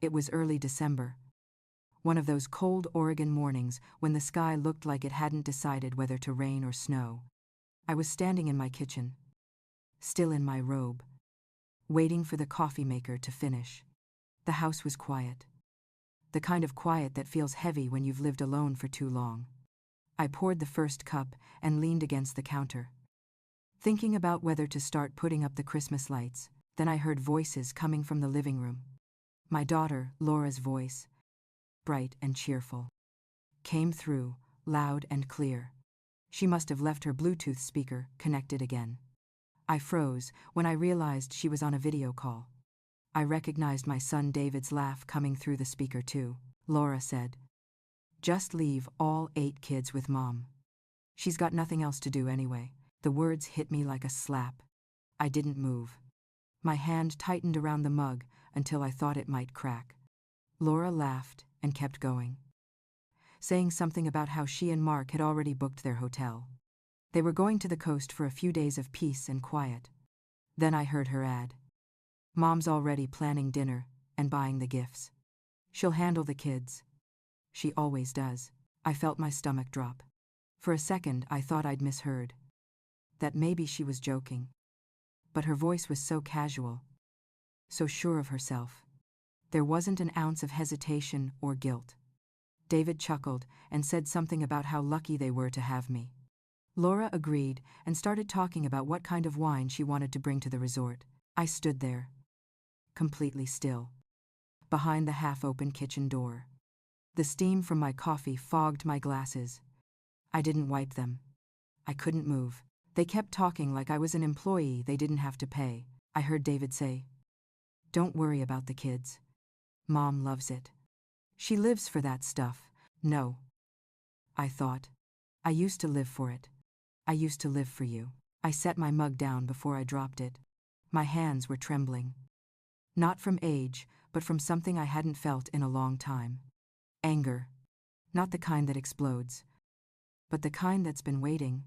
It was early December. One of those cold Oregon mornings when the sky looked like it hadn't decided whether to rain or snow. I was standing in my kitchen, still in my robe, waiting for the coffee maker to finish. The house was quiet. The kind of quiet that feels heavy when you've lived alone for too long. I poured the first cup and leaned against the counter, thinking about whether to start putting up the Christmas lights. Then I heard voices coming from the living room. My daughter, Laura's voice, bright and cheerful, came through, loud and clear. She must have left her Bluetooth speaker connected again. I froze when I realized she was on a video call. I recognized my son David's laugh coming through the speaker too. Laura said, "Just leave all 8 kids with Mom. She's got nothing else to do anyway." The words hit me like a slap. I didn't move. My hand tightened around the mug until I thought it might crack. Laura laughed and kept going, saying something about how she and Mark had already booked their hotel. They were going to the coast for a few days of peace and quiet. Then I heard her add, "Mom's already planning dinner and buying the gifts. She'll handle the kids. She always does." I felt my stomach drop. For a second I thought I'd misheard, that maybe she was joking. But her voice was so casual, so sure of herself. There wasn't an ounce of hesitation or guilt. David chuckled and said something about how lucky they were to have me. Laura agreed and started talking about what kind of wine she wanted to bring to the resort. I stood there, completely still, behind the half-open kitchen door. The steam from my coffee fogged my glasses. I didn't wipe them. I couldn't move. They kept talking like I was an employee they didn't have to pay. I heard David say, "Don't worry about the kids. Mom loves it. She lives for that stuff." No, I thought. I used to live for it. I used to live for you. I set my mug down before I dropped it. My hands were trembling. Not from age, but from something I hadn't felt in a long time. Anger. Not the kind that explodes, but the kind that's been waiting,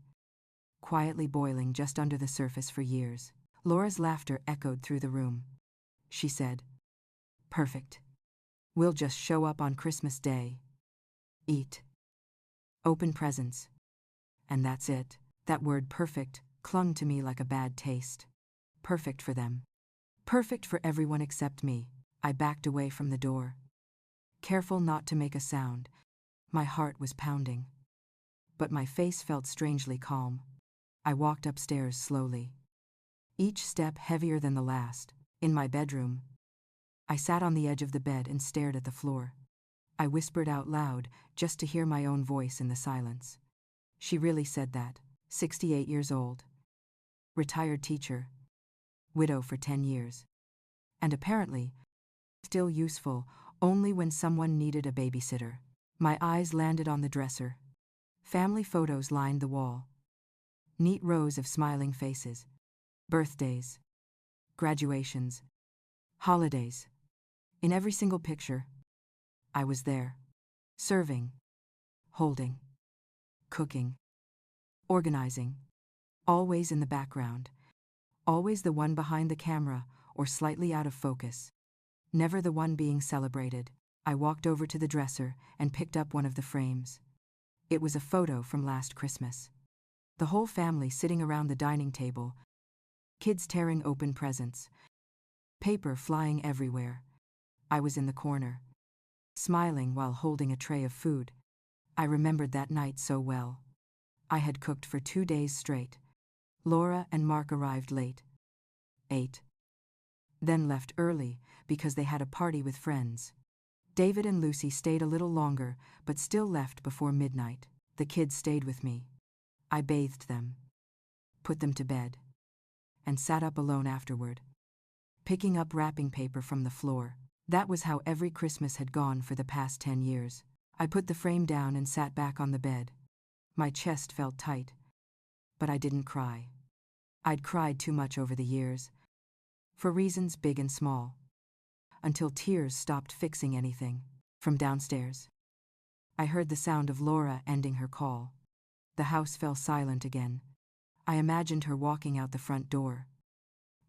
quietly boiling just under the surface for years. Laura's laughter echoed through the room. She said, "Perfect. We'll just show up on Christmas Day, eat, open presents, and that's it." That word perfect clung to me like a bad taste. Perfect for them. Perfect for everyone except me. I backed away from the door, careful not to make a sound. My heart was pounding, but my face felt strangely calm. I walked upstairs slowly, each step heavier than the last. In my bedroom, I sat on the edge of the bed and stared at the floor. I whispered out loud just to hear my own voice in the silence. She really said that. 68 years old. Retired teacher. Widow for 10 years. And apparently, still useful only when someone needed a babysitter. My eyes landed on the dresser. Family photos lined the wall. Neat rows of smiling faces. Birthdays. Graduations. Holidays. In every single picture, I was there. Serving. Holding. Cooking. Organizing. Always in the background. Always the one behind the camera or slightly out of focus. Never the one being celebrated. I walked over to the dresser and picked up one of the frames. It was a photo from last Christmas. The whole family sitting around the dining table. Kids tearing open presents. Paper flying everywhere. I was in the corner, smiling while holding a tray of food. I remembered that night so well. I had cooked for 2 days straight. Laura and Mark arrived late. Ate. Then left early because they had a party with friends. David and Lucy stayed a little longer, but still left before midnight. The kids stayed with me. I bathed them, put them to bed, and sat up alone afterward, picking up wrapping paper from the floor. That was how every Christmas had gone for the past 10 years. I put the frame down and sat back on the bed. My chest felt tight, but I didn't cry. I'd cried too much over the years, for reasons big and small, until tears stopped fixing anything. From downstairs, I heard the sound of Laura ending her call. The house fell silent again. I imagined her walking out the front door,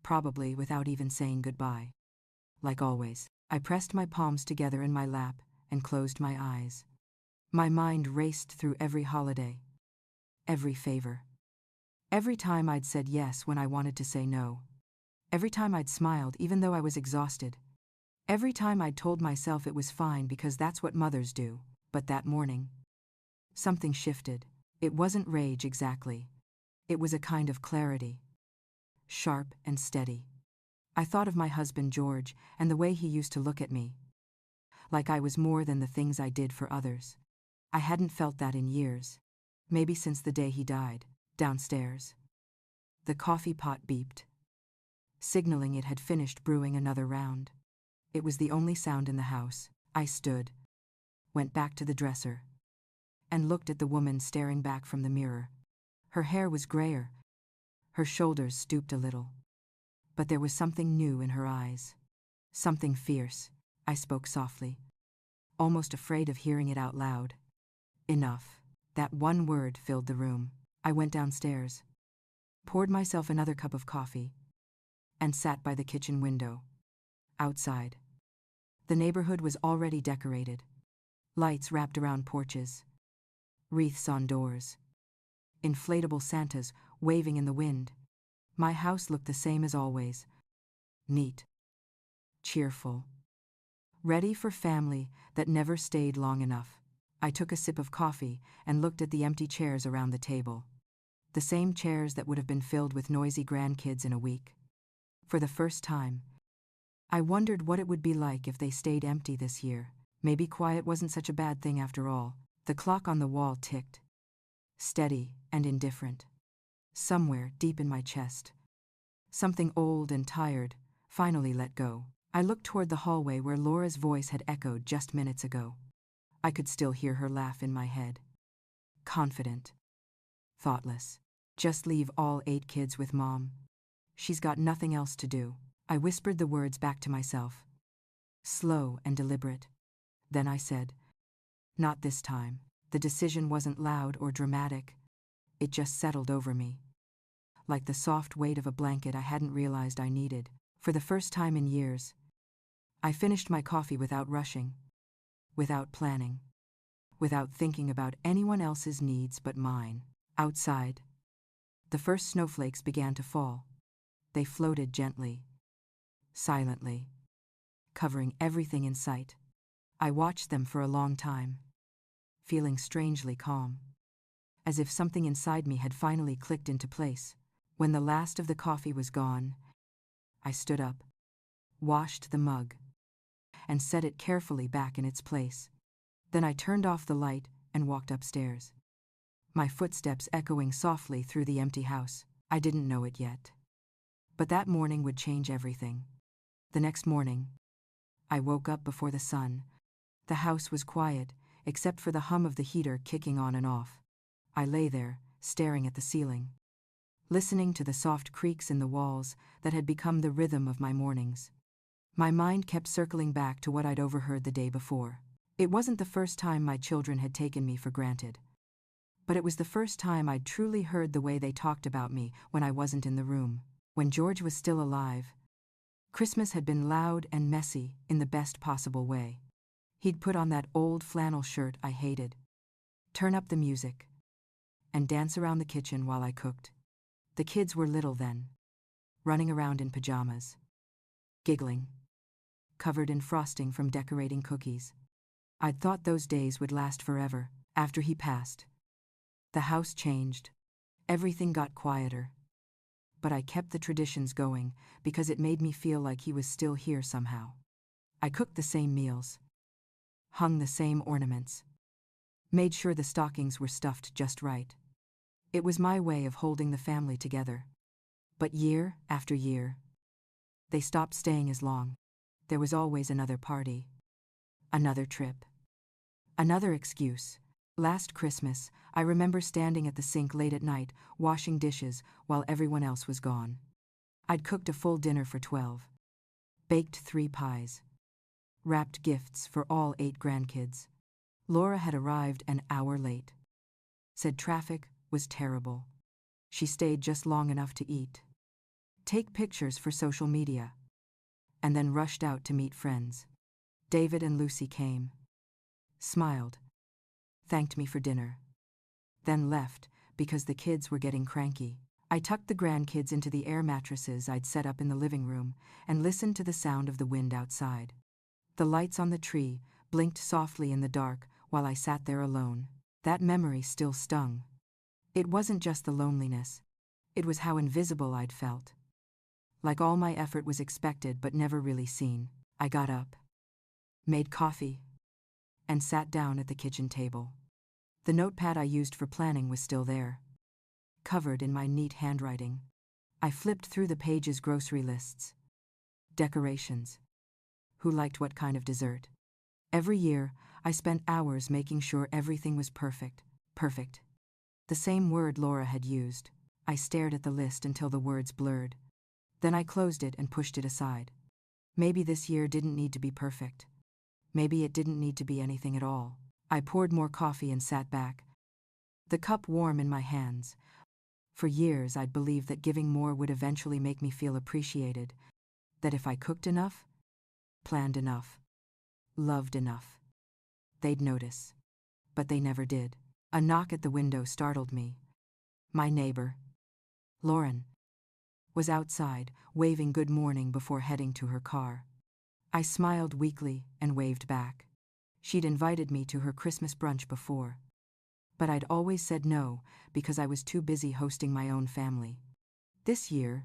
probably without even saying goodbye. Like always. I pressed my palms together in my lap and closed my eyes. My mind raced through every holiday, every favor. Every time I'd said yes when I wanted to say no. Every time I'd smiled even though I was exhausted. Every time I'd told myself it was fine because that's what mothers do. But that morning, something shifted. It wasn't rage exactly. It was a kind of clarity. Sharp and steady. I thought of my husband George and the way he used to look at me. Like I was more than the things I did for others. I hadn't felt that in years. Maybe since the day he died. Downstairs. The coffee pot beeped, signaling it had finished brewing another round. It was the only sound in the house. I stood, went back to the dresser, and looked at the woman staring back from the mirror. Her hair was grayer, her shoulders stooped a little. But there was something new in her eyes. Something fierce. I spoke softly, almost afraid of hearing it out loud. Enough. That one word filled the room. I went downstairs, poured myself another cup of coffee, and sat by the kitchen window. Outside, the neighborhood was already decorated. Lights wrapped around porches, wreaths on doors, inflatable Santas waving in the wind. My house looked the same as always. Neat, cheerful, ready for family that never stayed long enough. I took a sip of coffee and looked at the empty chairs around the table. The same chairs that would have been filled with noisy grandkids in a week. For the first time, I wondered what it would be like if they stayed empty this year. Maybe quiet wasn't such a bad thing after all. The clock on the wall ticked, steady and indifferent. Somewhere deep in my chest, something old and tired finally let go. I looked toward the hallway where Laura's voice had echoed just minutes ago. I could still hear her laugh in my head. Confident, thoughtless. Just leave all 8 kids with Mom. She's got nothing else to do. I whispered the words back to myself, slow and deliberate. Then I said, not this time. The decision wasn't loud or dramatic. It just settled over me, like the soft weight of a blanket I hadn't realized I needed. For the first time in years, I finished my coffee without rushing, without planning, without thinking about anyone else's needs but mine. Outside, the first snowflakes began to fall. They floated gently, silently, covering everything in sight. I watched them for a long time, feeling strangely calm, as if something inside me had finally clicked into place. When the last of the coffee was gone, I stood up, washed the mug, and set it carefully back in its place. Then I turned off the light and walked upstairs, my footsteps echoing softly through the empty house. I didn't know it yet, but that morning would change everything. The next morning, I woke up before the sun. The house was quiet, except for the hum of the heater kicking on and off. I lay there, staring at the ceiling, listening to the soft creaks in the walls that had become the rhythm of my mornings. My mind kept circling back to what I'd overheard the day before. It wasn't the first time my children had taken me for granted, but it was the first time I'd truly heard the way they talked about me when I wasn't in the room. When George was still alive, Christmas had been loud and messy in the best possible way. He'd put on that old flannel shirt I hated, turn up the music, and dance around the kitchen while I cooked. The kids were little then, running around in pajamas, giggling, covered in frosting from decorating cookies. I'd thought those days would last forever. After he passed, the house changed. Everything got quieter. But I kept the traditions going because it made me feel like he was still here somehow. I cooked the same meals, hung the same ornaments, made sure the stockings were stuffed just right. It was my way of holding the family together. But year after year, they stopped staying as long. There was always another party, another trip, another excuse. Last Christmas, I remember standing at the sink late at night, washing dishes while everyone else was gone. I'd cooked a full dinner for 12, baked 3 pies, wrapped gifts for all 8 grandkids. Laura had arrived an hour late. Said traffic was terrible. She stayed just long enough to eat, take pictures for social media, and then rushed out to meet friends. David and Lucy came, smiled, thanked me for dinner, then left because the kids were getting cranky. I tucked the grandkids into the air mattresses I'd set up in the living room and listened to the sound of the wind outside. The lights on the tree blinked softly in the dark while I sat there alone. That memory still stung. It wasn't just the loneliness. It was how invisible I'd felt. Like all my effort was expected but never really seen. I got up, made coffee, and sat down at the kitchen table. The notepad I used for planning was still there, covered in my neat handwriting. I flipped through the pages: grocery lists, decorations, who liked what kind of dessert. Every year, I spent hours making sure everything was perfect. Perfect. The same word Laura had used. I stared at the list until the words blurred. Then I closed it and pushed it aside. Maybe this year didn't need to be perfect. Maybe it didn't need to be anything at all. I poured more coffee and sat back, the cup warm in my hands. For years I'd believed that giving more would eventually make me feel appreciated, that if I cooked enough, planned enough, loved enough, they'd notice. But they never did. A knock at the window startled me. My neighbor, Lauren, was outside, waving good morning before heading to her car. I smiled weakly and waved back. She'd invited me to her Christmas brunch before, but I'd always said no because I was too busy hosting my own family. This year,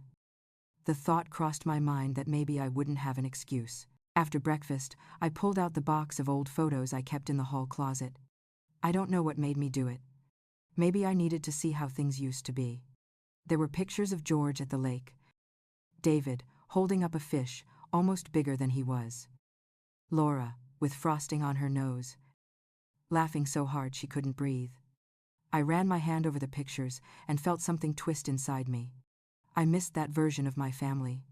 the thought crossed my mind that maybe I wouldn't have an excuse. After breakfast, I pulled out the box of old photos I kept in the hall closet. I don't know what made me do it. Maybe I needed to see how things used to be. There were pictures of George at the lake, David holding up a fish almost bigger than he was, Laura with frosting on her nose, laughing so hard she couldn't breathe. I ran my hand over the pictures and felt something twist inside me. I missed that version of my family,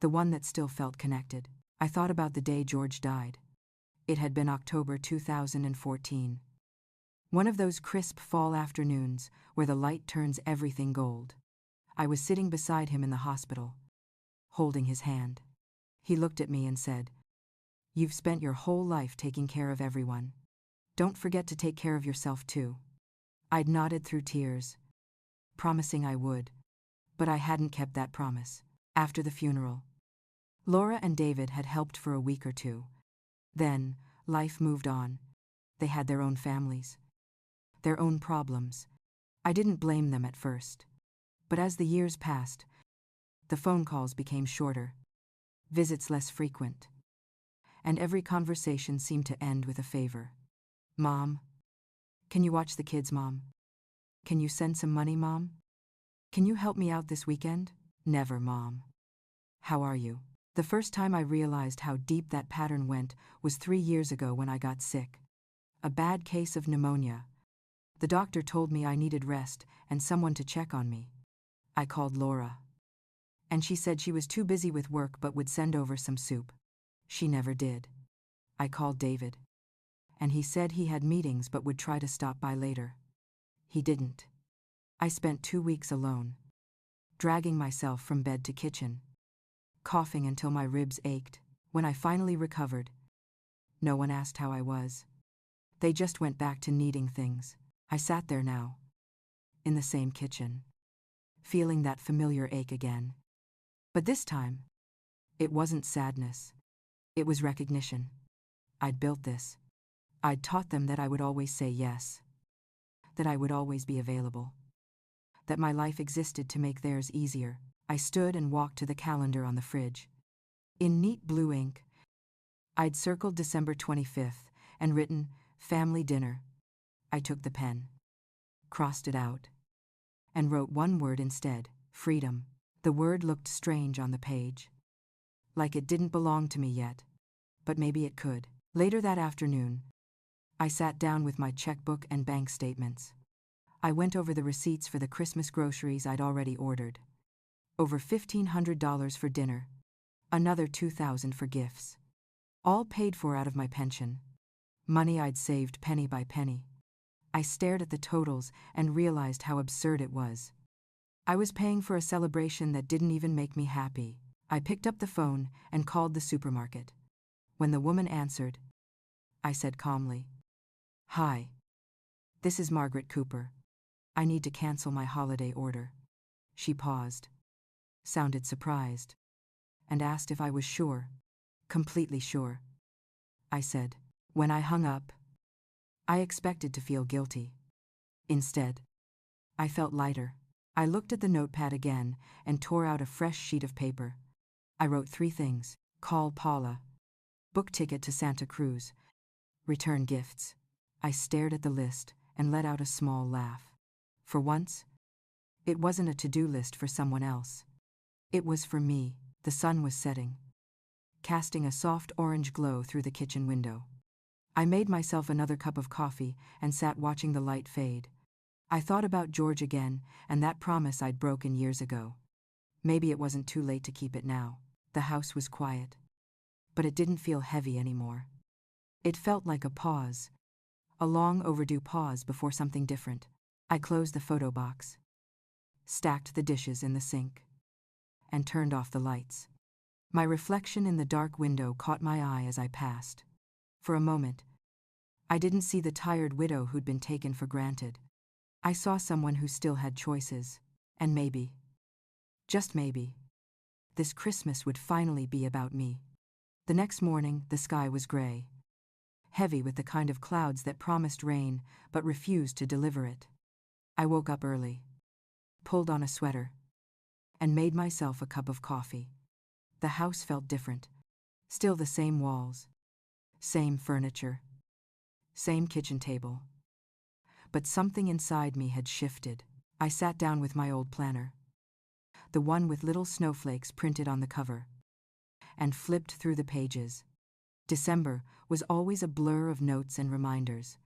the one that still felt connected. I thought about the day George died. It had been October 2014. One of those crisp fall afternoons where the light turns everything gold. I was sitting beside him in the hospital, holding his hand. He looked at me and said, "You've spent your whole life taking care of everyone. Don't forget to take care of yourself too." I'd nodded through tears, promising I would, but I hadn't kept that promise. After the funeral, Laura and David had helped for a week or two. Then, life moved on. They had their own families, their own problems. I didn't blame them at first. But as the years passed, the phone calls became shorter, visits less frequent, and every conversation seemed to end with a favor. "Mom, can you watch the kids, Mom? Can you send some money, Mom? Can you help me out this weekend?" "Never, Mom. How are you?" The first time I realized how deep that pattern went was 3 years ago when I got sick. A bad case of pneumonia. The doctor told me I needed rest and someone to check on me. I called Laura, and she said she was too busy with work but would send over some soup. She never did. I called David, and he said he had meetings but would try to stop by later. He didn't. I spent 2 weeks alone, dragging myself from bed to kitchen, coughing until my ribs ached. When I finally recovered, no one asked how I was. They just went back to needing things. I sat there now, in the same kitchen, feeling that familiar ache again. But this time, it wasn't sadness. It was recognition. I'd built this. I'd taught them that I would always say yes, that I would always be available, that my life existed to make theirs easier. I stood and walked to the calendar on the fridge. In neat blue ink, I'd circled December 25th and written, "Family dinner." I took the pen, crossed it out, and wrote one word instead: freedom. The word looked strange on the page, like it didn't belong to me yet, but maybe it could. Later that afternoon, I sat down with my checkbook and bank statements. I went over the receipts for the Christmas groceries I'd already ordered. Over $1,500 for dinner, another $2,000 for gifts. All paid for out of my pension. Money I'd saved penny by penny. I stared at the totals and realized how absurd it was. I was paying for a celebration that didn't even make me happy. I picked up the phone and called the supermarket. When the woman answered, I said calmly, "Hi. This is Margaret Cooper. I need to cancel my holiday order." She paused, sounded surprised, and asked if I was sure. "Completely sure," I said. When I hung up, I expected to feel guilty. Instead, I felt lighter. I looked at the notepad again and tore out a fresh sheet of paper. I wrote 3 things: call Paula, book ticket to Santa Cruz, return gifts. I stared at the list and let out a small laugh. For once, it wasn't a to-do list for someone else. It was for me. The sun was setting, casting a soft orange glow through the kitchen window. I made myself another cup of coffee and sat watching the light fade. I thought about George again and that promise I'd broken years ago. Maybe it wasn't too late to keep it now. The house was quiet, but it didn't feel heavy anymore. It felt like a pause, a long overdue pause before something different. I closed the photo box, stacked the dishes in the sink, and turned off the lights. My reflection in the dark window caught my eye as I passed. For a moment, I didn't see the tired widow who'd been taken for granted. I saw someone who still had choices, and maybe, just maybe, this Christmas would finally be about me. The next morning, the sky was gray, heavy with the kind of clouds that promised rain but refused to deliver it. I woke up early, pulled on a sweater, and made myself a cup of coffee. The house felt different. Still the same walls, same furniture, same kitchen table. But something inside me had shifted. I sat down with my old planner, the one with little snowflakes printed on the cover, and flipped through the pages. December was always a blur of notes and reminders.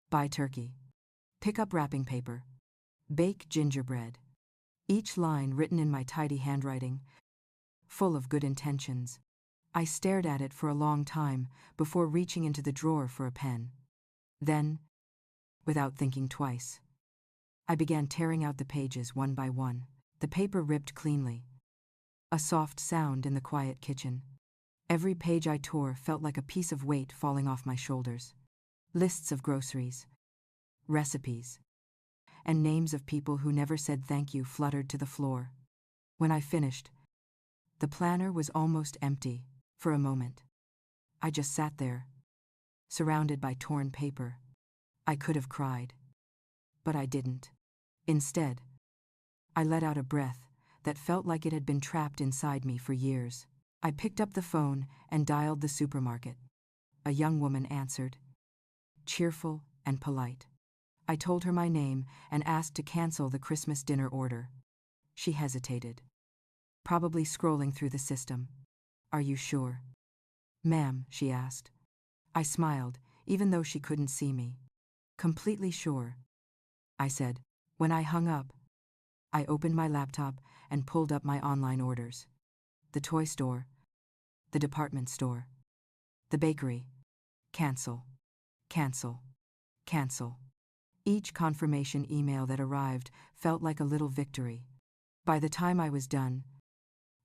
Buy turkey. Pick up wrapping paper. Bake gingerbread. Each line written in my tidy handwriting, full of good intentions. I stared at it for a long time before reaching into the drawer for a pen. Then, without thinking twice, I began tearing out the pages one by one. The paper ripped cleanly, a soft sound in the quiet kitchen. Every page I tore felt like a piece of weight falling off my shoulders. Lists of groceries, recipes, and names of people who never said thank you fluttered to the floor. When I finished, the planner was almost empty. For a moment, I just sat there, surrounded by torn paper. I could have cried, but I didn't. Instead, I let out a breath that felt like it had been trapped inside me for years. I picked up the phone and dialed the supermarket. A young woman answered, cheerful and polite. I told her my name and asked to cancel the Christmas dinner order. She hesitated, probably scrolling through the system. Are you sure? Ma'am, she asked. I smiled, even though she couldn't see me. Completely sure, I said. When I hung up, I opened my laptop and pulled up my online orders. The toy store, the department store, the bakery. Cancel, cancel, cancel. Each confirmation email that arrived felt like a little victory. By the time I was done,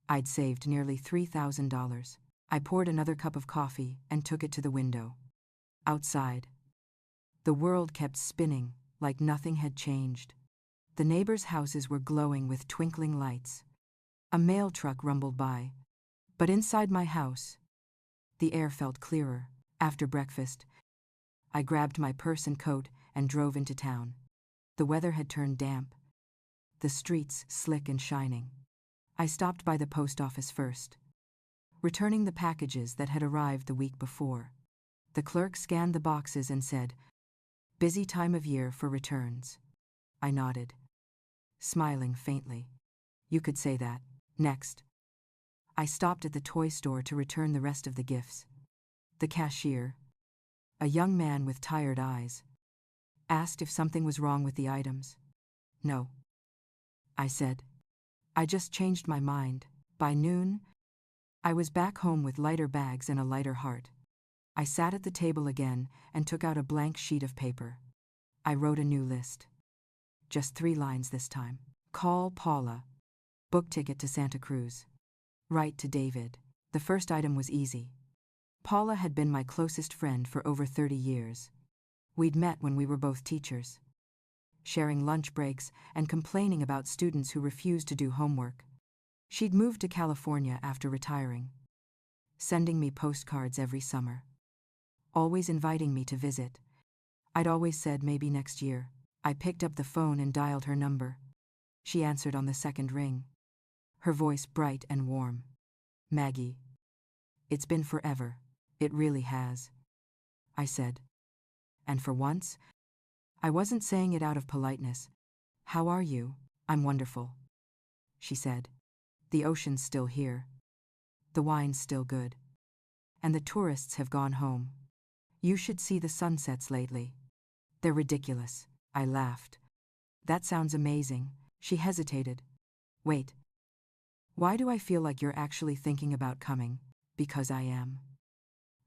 I'd saved nearly $3,000. I poured another cup of coffee and took it to the window. Outside, the world kept spinning like nothing had changed. The neighbors' houses were glowing with twinkling lights. A mail truck rumbled by. But inside my house, the air felt clearer. After breakfast, I grabbed my purse and coat and drove into town. The weather had turned damp, the streets slick and shining. I stopped by the post office first, returning the packages that had arrived the week before. The clerk scanned the boxes and said, "Busy time of year for returns." I nodded, smiling faintly. You could say that. Next, I stopped at the toy store to return the rest of the gifts. The cashier, a young man with tired eyes, asked if something was wrong with the items. No, I said. I just changed my mind. By noon, I was back home with lighter bags and a lighter heart. I sat at the table again and took out a blank sheet of paper. I wrote a new list. Just 3 lines this time. Call Paula. Book ticket to Santa Cruz. Write to David. The first item was easy. Paula had been my closest friend for over 30 years. We'd met when we were both teachers, sharing lunch breaks and complaining about students who refused to do homework. She'd moved to California after retiring, sending me postcards every summer, always inviting me to visit. I'd always said maybe next year. I picked up the phone and dialed her number. She answered on the second ring, her voice bright and warm. "Maggie, it's been forever. It really has," I said. And for once, I wasn't saying it out of politeness. "How are you?" "I'm wonderful," she said. "The ocean's still here. The wine's still good. And the tourists have gone home. You should see the sunsets lately. They're ridiculous." I laughed. "That sounds amazing." She hesitated. "Wait. Why do I feel like you're actually thinking about coming?" "Because I am,"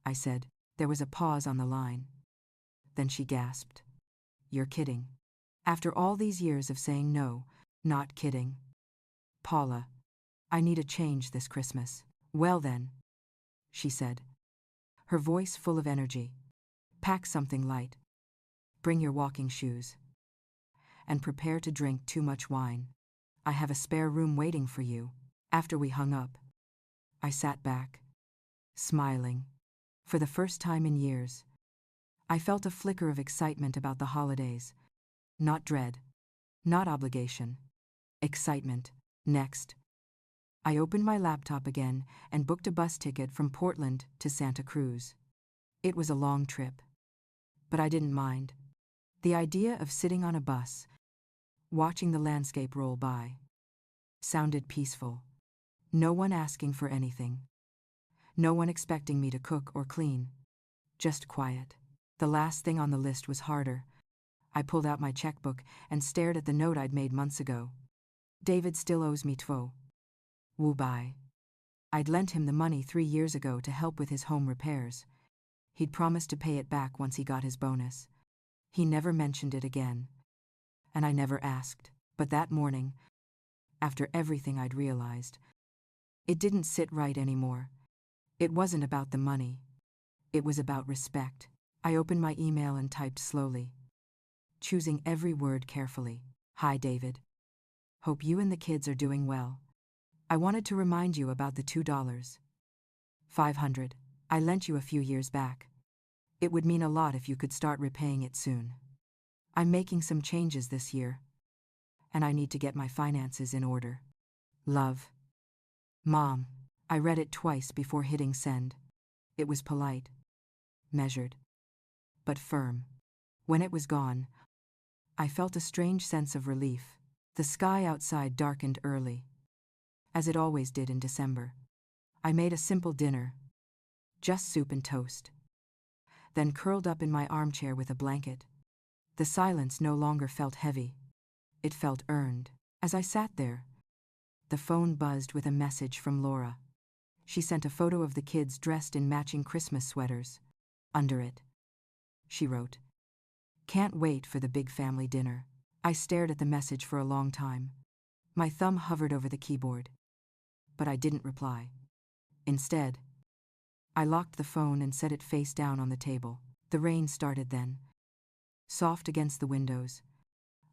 I said. There was a pause on the line. Then she gasped. "You're kidding." "After all these years of saying no, not kidding." "Paula, I need a change this Christmas." "Well then," she said, her voice full of energy. "Pack something light. Bring your walking shoes. And prepare to drink too much wine. I have a spare room waiting for you." After we hung up, I sat back, smiling. For the first time in years, I felt a flicker of excitement about the holidays. Not dread, not obligation. Excitement. Next, I opened my laptop again and booked a bus ticket from Portland to Santa Cruz. It was a long trip, but I didn't mind. The idea of sitting on a bus, watching the landscape roll by, sounded peaceful. No one asking for anything. No one expecting me to cook or clean. Just quiet. The last thing on the list was harder. I pulled out my checkbook and stared at the note I'd made months ago. "David still owes me $2. Wu bai." I'd lent him the money 3 years ago to help with his home repairs. He'd promised to pay it back once he got his bonus. He never mentioned it again. And I never asked. But that morning, after everything I'd realized, it didn't sit right anymore. It wasn't about the money. It was about respect. I opened my email and typed slowly, choosing every word carefully. "Hi, David. Hope you and the kids are doing well. I wanted to remind you about the $2,500 I lent you a few years back. It would mean a lot if you could start repaying it soon. I'm making some changes this year, and I need to get my finances in order. Love. Mom." I read it twice before hitting send. It was polite, measured, but firm. When it was gone, I felt a strange sense of relief. The sky outside darkened early, as it always did in December. I made a simple dinner, just soup and toast, then curled up in my armchair with a blanket. The silence no longer felt heavy. It felt earned. As I sat there, the phone buzzed with a message from Laura. She sent a photo of the kids dressed in matching Christmas sweaters. Under it, she wrote, "Can't wait for the big family dinner." I stared at the message for a long time. My thumb hovered over the keyboard, but I didn't reply. Instead, I locked the phone and set it face down on the table. The rain started then, soft against the windows.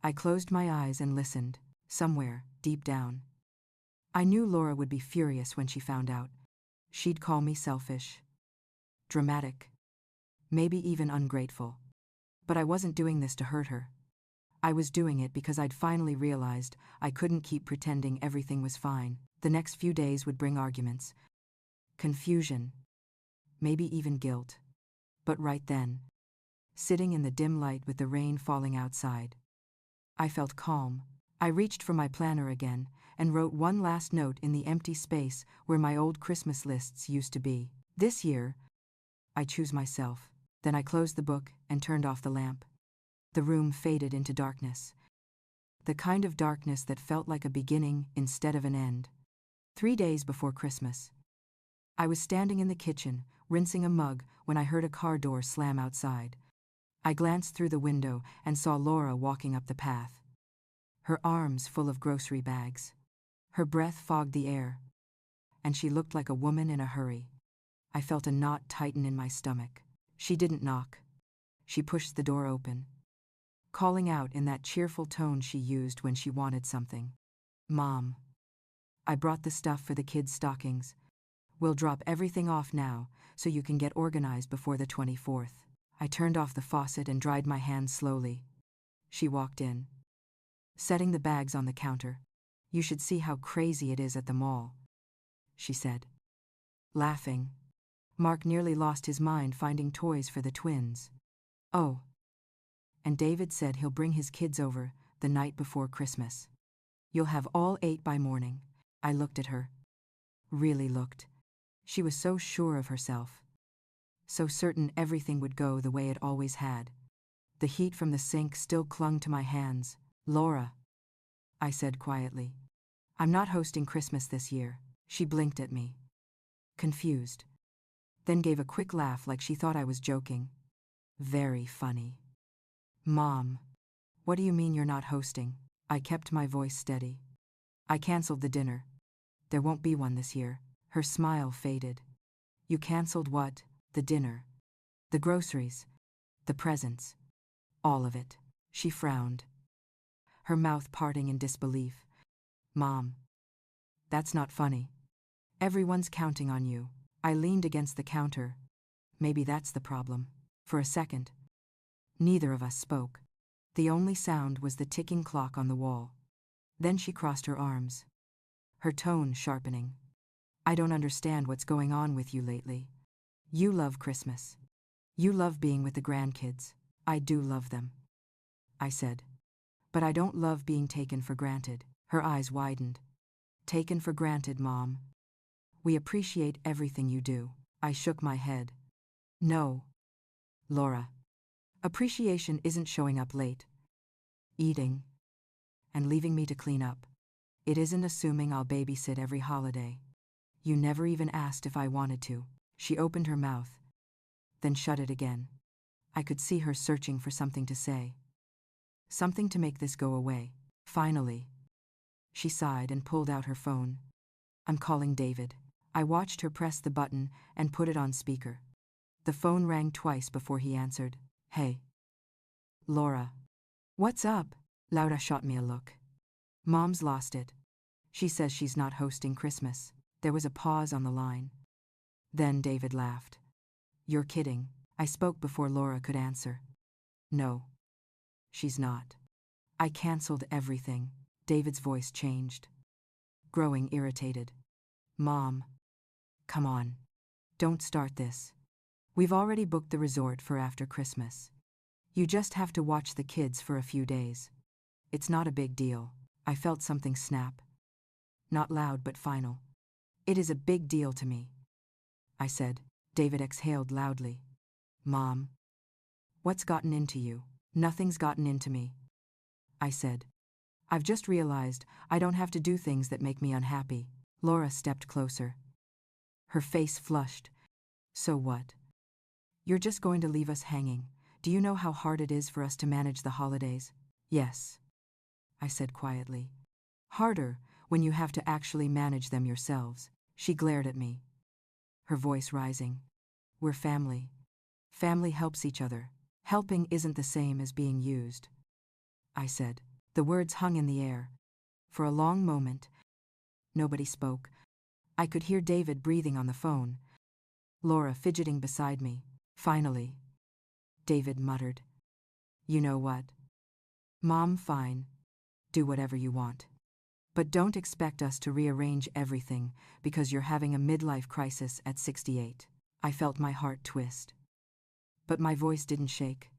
I closed my eyes and listened. Somewhere, deep down, I knew Laura would be furious when she found out. She'd call me selfish, dramatic, maybe even ungrateful. But I wasn't doing this to hurt her. I was doing it because I'd finally realized I couldn't keep pretending everything was fine. The next few days would bring arguments, confusion, maybe even guilt. But right then, sitting in the dim light with the rain falling outside, I felt calm. I reached for my planner again and wrote one last note in the empty space where my old Christmas lists used to be. This year, I choose myself. Then I closed the book and turned off the lamp. The room faded into darkness. The kind of darkness that felt like a beginning instead of an end. 3 days before Christmas, I was standing in the kitchen, rinsing a mug, when I heard a car door slam outside. I glanced through the window and saw Laura walking up the path, her arms full of grocery bags. Her breath fogged the air, and she looked like a woman in a hurry. I felt a knot tighten in my stomach. She didn't knock. She pushed the door open, calling out in that cheerful tone she used when she wanted something. "Mom, I brought the stuff for the kids' stockings. We'll drop everything off now so you can get organized before the 24th. I turned off the faucet and dried my hands slowly. She walked in, setting the bags on the counter. "You should see how crazy it is at the mall," she said, laughing. "Mark nearly lost his mind finding toys for the twins. Oh, and David said he'll bring his kids over the night before Christmas. You'll have all 8 by morning." I looked at her. Really looked. She was so sure of herself. So certain everything would go the way it always had. The heat from the sink still clung to my hands. "Laura," I said quietly, "I'm not hosting Christmas this year." She blinked at me, confused, then gave a quick laugh like she thought I was joking. "Very funny." "Mom, what do you mean you're not hosting?" I kept my voice steady. "I canceled the dinner. There won't be one this year." Her smile faded. "You canceled what?" "The dinner. The groceries. The presents. All of it." She frowned, her mouth parting in disbelief. "Mom, that's not funny. Everyone's counting on you." I leaned against the counter. Maybe that's the problem. For a second, neither of us spoke. The only sound was the ticking clock on the wall. Then she crossed her arms, her tone sharpening. "I don't understand what's going on with you lately. You love Christmas. You love being with the grandkids." "I do love them," I said. "But I don't love being taken for granted." Her eyes widened. "Taken for granted, Mom. We appreciate everything you do." I shook my head. "No, Laura. Appreciation isn't showing up late, eating, and leaving me to clean up. It isn't assuming I'll babysit every holiday. You never even asked if I wanted to." She opened her mouth, then shut it again. I could see her searching for something to say. Something to make this go away. Finally, she sighed and pulled out her phone. "I'm calling David." I watched her press the button and put it on speaker. The phone rang twice before he answered. "Hey, Laura." "What's up?" Laura shot me a look. "Mom's lost it. She says she's not hosting Christmas." There was a pause on the line. Then David laughed. "You're kidding." I spoke before Laura could answer. "No, she's not. I canceled everything." David's voice changed, growing irritated. "Mom, come on. Don't start this. We've already booked the resort for after Christmas. You just have to watch the kids for a few days. It's not a big deal." I felt something snap. Not loud but final. "It is a big deal to me," I said. David exhaled loudly. "Mom, what's gotten into you?" "Nothing's gotten into me," I said. "I've just realized I don't have to do things that make me unhappy." Laura stepped closer. Her face flushed. "So what? You're just going to leave us hanging? Do you know how hard it is for us to manage the holidays?" "Yes," I said quietly. "Harder when you have to actually manage them yourselves." She glared at me, her voice rising. "We're family. Family helps each other. Helping isn't the same as being used," I said. The words hung in the air. For a long moment, nobody spoke. I could hear David breathing on the phone, Laura fidgeting beside me. Finally, David muttered, "You know what? Mom, fine. Do whatever you want. But don't expect us to rearrange everything because you're having a midlife crisis at 68. I felt my heart twist. But my voice didn't shake.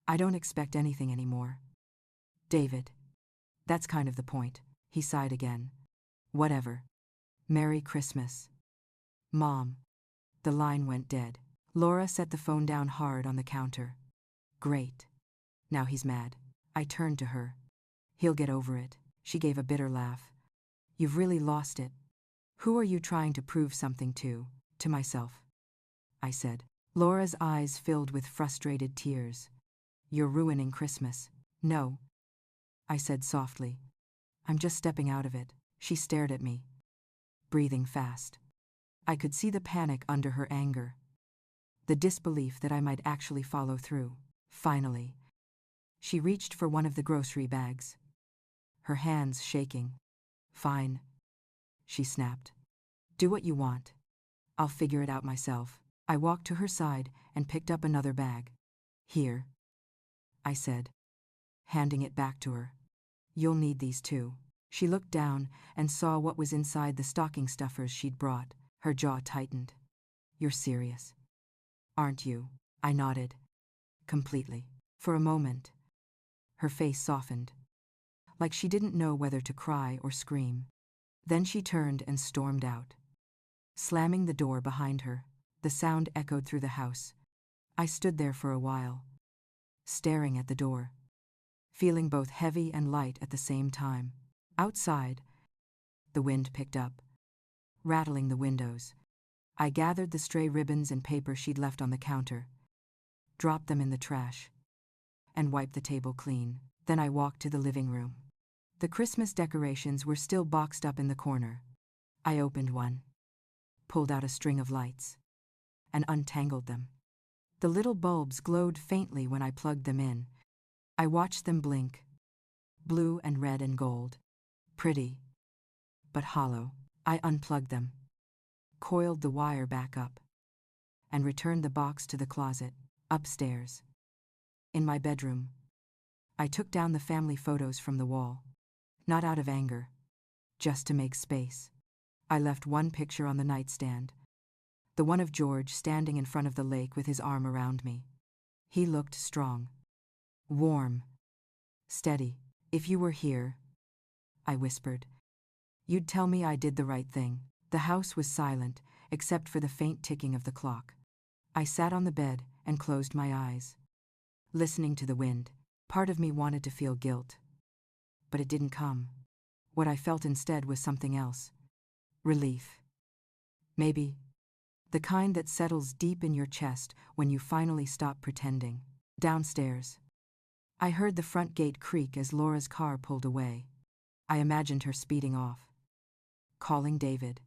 "I don't expect anything anymore, David. That's kind of the point." He sighed again. "Whatever. Merry Christmas." "Mom." The line went dead. Laura set the phone down hard on the counter. "Great. Now he's mad." I turned to her. "He'll get over it." She gave a bitter laugh. "You've really lost it." "Who are you trying to prove something to?" "To myself," I said. Laura's eyes filled with frustrated tears. "You're ruining Christmas." "No," I said softly. "I'm just stepping out of it." She stared at me, breathing fast. I could see the panic under her anger, the disbelief that I might actually follow through. Finally, she reached for one of the grocery bags, her hands shaking. "Fine," she snapped. "Do what you want. I'll figure it out myself." I walked to her side and picked up another bag. "Here," I said, handing it back to her. "You'll need these too." She looked down and saw what was inside the stocking stuffers she'd brought. Her jaw tightened. "You're serious, aren't you?" I nodded. "Completely." For a moment, her face softened, like she didn't know whether to cry or scream. Then she turned and stormed out, slamming the door behind her. The sound echoed through the house. I stood there for a while, staring at the door, feeling both heavy and light at the same time. Outside, the wind picked up, rattling the windows. I gathered the stray ribbons and paper she'd left on the counter, dropped them in the trash, and wiped the table clean. Then I walked to the living room. The Christmas decorations were still boxed up in the corner. I opened one, pulled out a string of lights, and untangled them. The little bulbs glowed faintly when I plugged them in. I watched them blink, blue and red and gold. Pretty, but hollow. I unplugged them, coiled the wire back up, and returned the box to the closet. Upstairs, in my bedroom, I took down the family photos from the wall, not out of anger, just to make space. I left one picture on the nightstand, the one of George standing in front of the lake with his arm around me. He looked strong, warm, steady. "If you were here," I whispered, "you'd tell me I did the right thing." The house was silent, except for the faint ticking of the clock. I sat on the bed and closed my eyes, listening to the wind. Part of me wanted to feel guilt, but it didn't come. What I felt instead was something else. Relief. Maybe. The kind that settles deep in your chest when you finally stop pretending. Downstairs, I heard the front gate creak as Laura's car pulled away. I imagined her speeding off, calling David,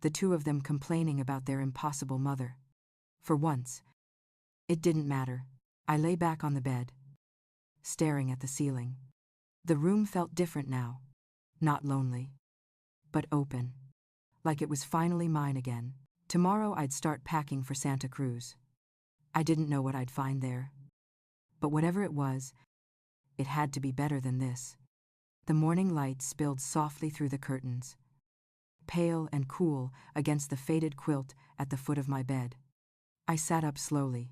the two of them complaining about their impossible mother. For once, it didn't matter. I lay back on the bed, staring at the ceiling. The room felt different now. Not lonely, but open, like it was finally mine again. Tomorrow I'd start packing for Santa Cruz. I didn't know what I'd find there, but whatever it was, it had to be better than this. The morning light spilled softly through the curtains, pale and cool against the faded quilt at the foot of my bed. I sat up slowly,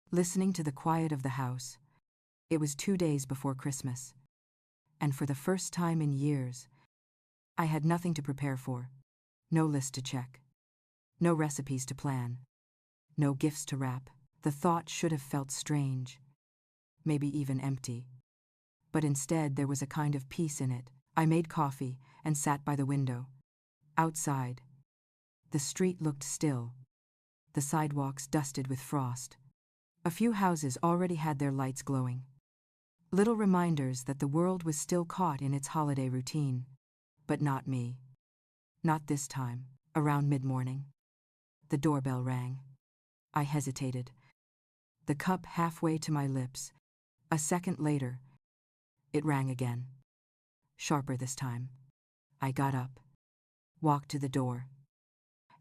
listening to the quiet of the house. It was 2 days before Christmas, and for the first time in years, I had nothing to prepare for. No list to check, no recipes to plan, no gifts to wrap. The thought should have felt strange, maybe even empty. But instead there was a kind of peace in it. I made coffee and sat by the window. Outside, the street looked still, the sidewalks dusted with frost. A few houses already had their lights glowing, little reminders that the world was still caught in its holiday routine. But not me. Not this time. Around mid-morning, the doorbell rang. I hesitated, the cup halfway to my lips. A second later, it rang again, sharper this time. I got up, walked to the door,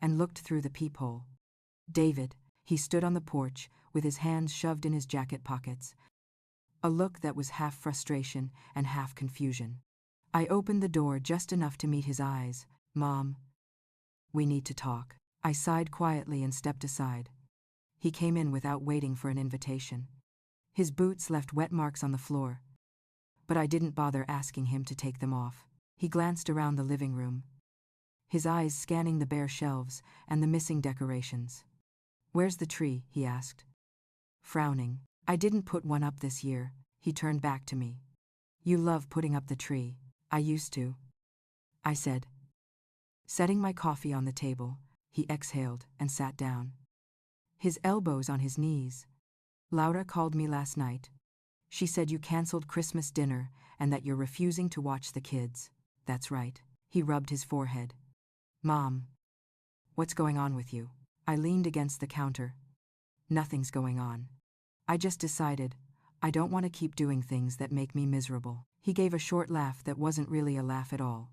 and looked through the peephole. David, he stood on the porch with his hands shoved in his jacket pockets, a look that was half frustration and half confusion. I opened the door just enough to meet his eyes. "Mom, we need to talk." I sighed quietly and stepped aside. He came in without waiting for an invitation. His boots left wet marks on the floor, but I didn't bother asking him to take them off. He glanced around the living room, his eyes scanning the bare shelves and the missing decorations. "Where's the tree?" he asked, frowning. "I didn't put one up this year." He turned back to me. "You love putting up the tree." "I used to," I said. Setting my coffee on the table, he exhaled and sat down, his elbows on his knees. "Laura called me last night. She said you canceled Christmas dinner and that you're refusing to watch the kids." "That's right." He rubbed his forehead. "Mom, What's going on with you? I leaned against the counter. Nothing's going on. I just decided I don't want to keep doing things that make me miserable. He gave a short laugh that wasn't really a laugh at all.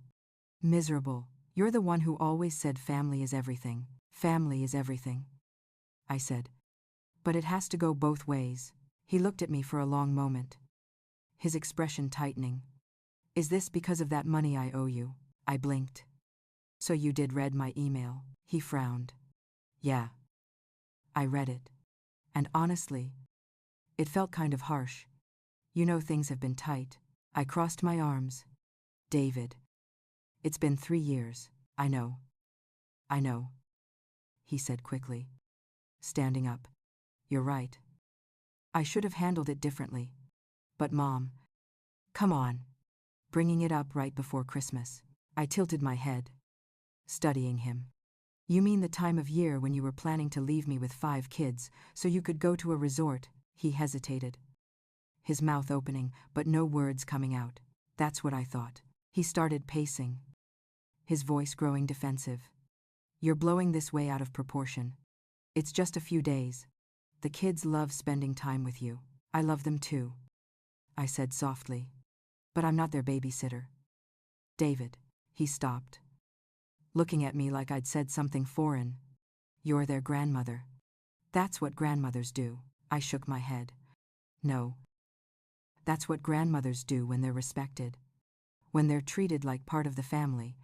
Miserable? You're the one who always said family is everything. Family is everything, I said. But it has to go both ways. He looked at me for a long moment, his expression tightening. Is this because of that money I owe you? I blinked. So you did read my email? He frowned. Yeah. I read it. And honestly, it felt kind of harsh. You know things have been tight. I crossed my arms. David. It's been 3 years. I know. I know. He said quickly, standing up. You're right. I should have handled it differently. But Mom. Come on. Bringing it up right before Christmas. I tilted my head, studying him. You mean the time of year when you were planning to leave me with 5 kids so you could go to a resort? He hesitated, his mouth opening but no words coming out. That's what I thought. He started pacing, his voice growing defensive. You're blowing this way out of proportion. It's just a few days. The kids love spending time with you. I love them too, I said softly. But I'm not their babysitter. David. He stopped, looking at me like I'd said something foreign. You're their grandmother. That's what grandmothers do. I shook my head. No. That's what grandmothers do when they're respected. When they're treated like part of the family.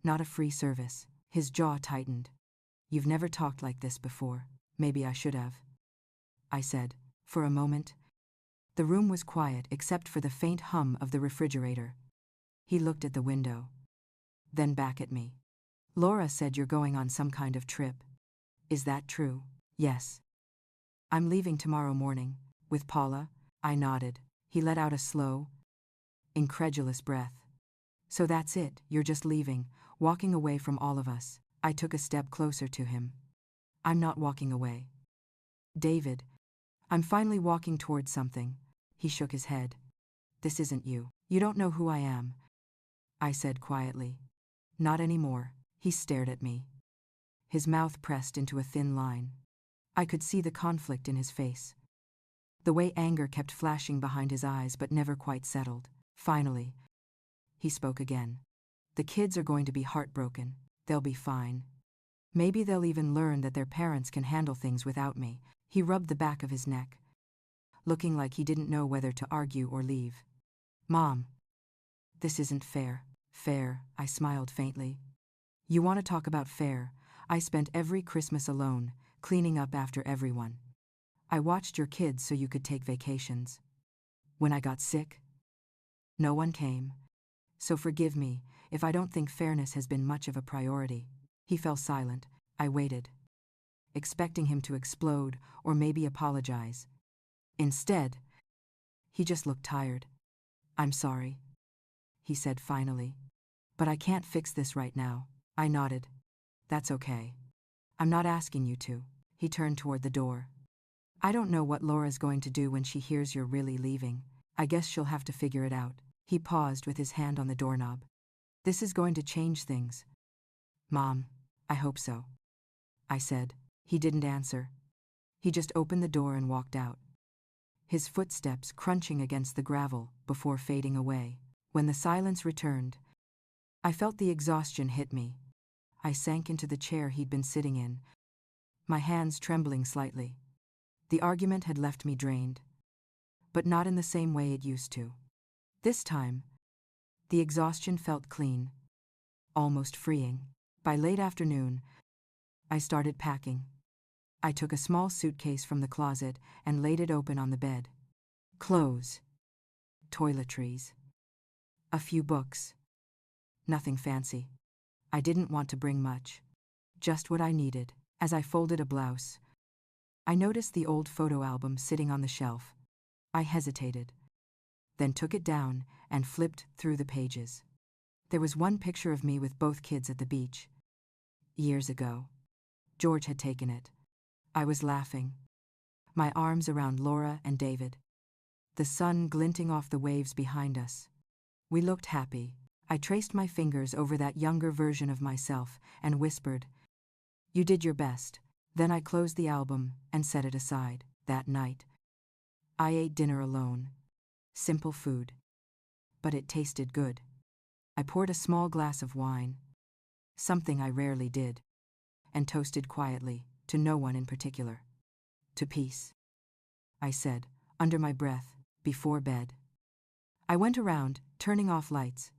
Not a free service. His jaw tightened. You've never talked like this before. Maybe I should have, I said. For a moment, the room was quiet except for the faint hum of the refrigerator. He looked at the window, then back at me. Laura said you're going on some kind of trip. Is that true? Yes. I'm leaving tomorrow morning. With Paula? I nodded. He let out a slow, incredulous breath. So that's it, you're just leaving, walking away from all of us. I took a step closer to him. I'm not walking away. David. I'm finally walking towards something. He shook his head. This isn't you. You don't know who I am, I said quietly. Not anymore. He stared at me, his mouth pressed into a thin line. I could see the conflict in his face, the way anger kept flashing behind his eyes but never quite settled. Finally, he spoke again. The kids are going to be heartbroken. They'll be fine. Maybe they'll even learn that their parents can handle things without me. He rubbed the back of his neck, looking like he didn't know whether to argue or leave. Mom. This isn't fair. Fair, I smiled faintly. You want to talk about fair? I spent every Christmas alone, cleaning up after everyone. I watched your kids so you could take vacations. When I got sick, no one came. So forgive me if I don't think fairness has been much of a priority. He fell silent. I waited, expecting him to explode or maybe apologize. Instead, he just looked tired. I'm sorry, he said finally. But I can't fix this right now. I nodded. That's okay. I'm not asking you to. He turned toward the door. I don't know what Laura's going to do when she hears you're really leaving. I guess she'll have to figure it out. He paused with his hand on the doorknob. This is going to change things. Mom, I hope so, I said. He didn't answer. He just opened the door and walked out, his footsteps crunching against the gravel before fading away. When the silence returned, I felt the exhaustion hit me. I sank into the chair he'd been sitting in, my hands trembling slightly. The argument had left me drained, but not in the same way it used to. This time, the exhaustion felt clean, almost freeing. By late afternoon, I started packing. I took a small suitcase from the closet and laid it open on the bed. Clothes, toiletries, a few books. Nothing fancy. I didn't want to bring much. Just what I needed. As I folded a blouse, I noticed the old photo album sitting on the shelf. I hesitated, then took it down and flipped through the pages. There was one picture of me with both kids at the beach. Years ago. George had taken it. I was laughing, my arms around Laura and David, the sun glinting off the waves behind us. We looked happy. I traced my fingers over that younger version of myself and whispered, You did your best. Then I closed the album and set it aside. That night, I ate dinner alone. Simple food. But it tasted good. I poured a small glass of wine, something I rarely did, and toasted quietly, to no one in particular. To peace, I said, under my breath, before bed. I went around, turning off lights,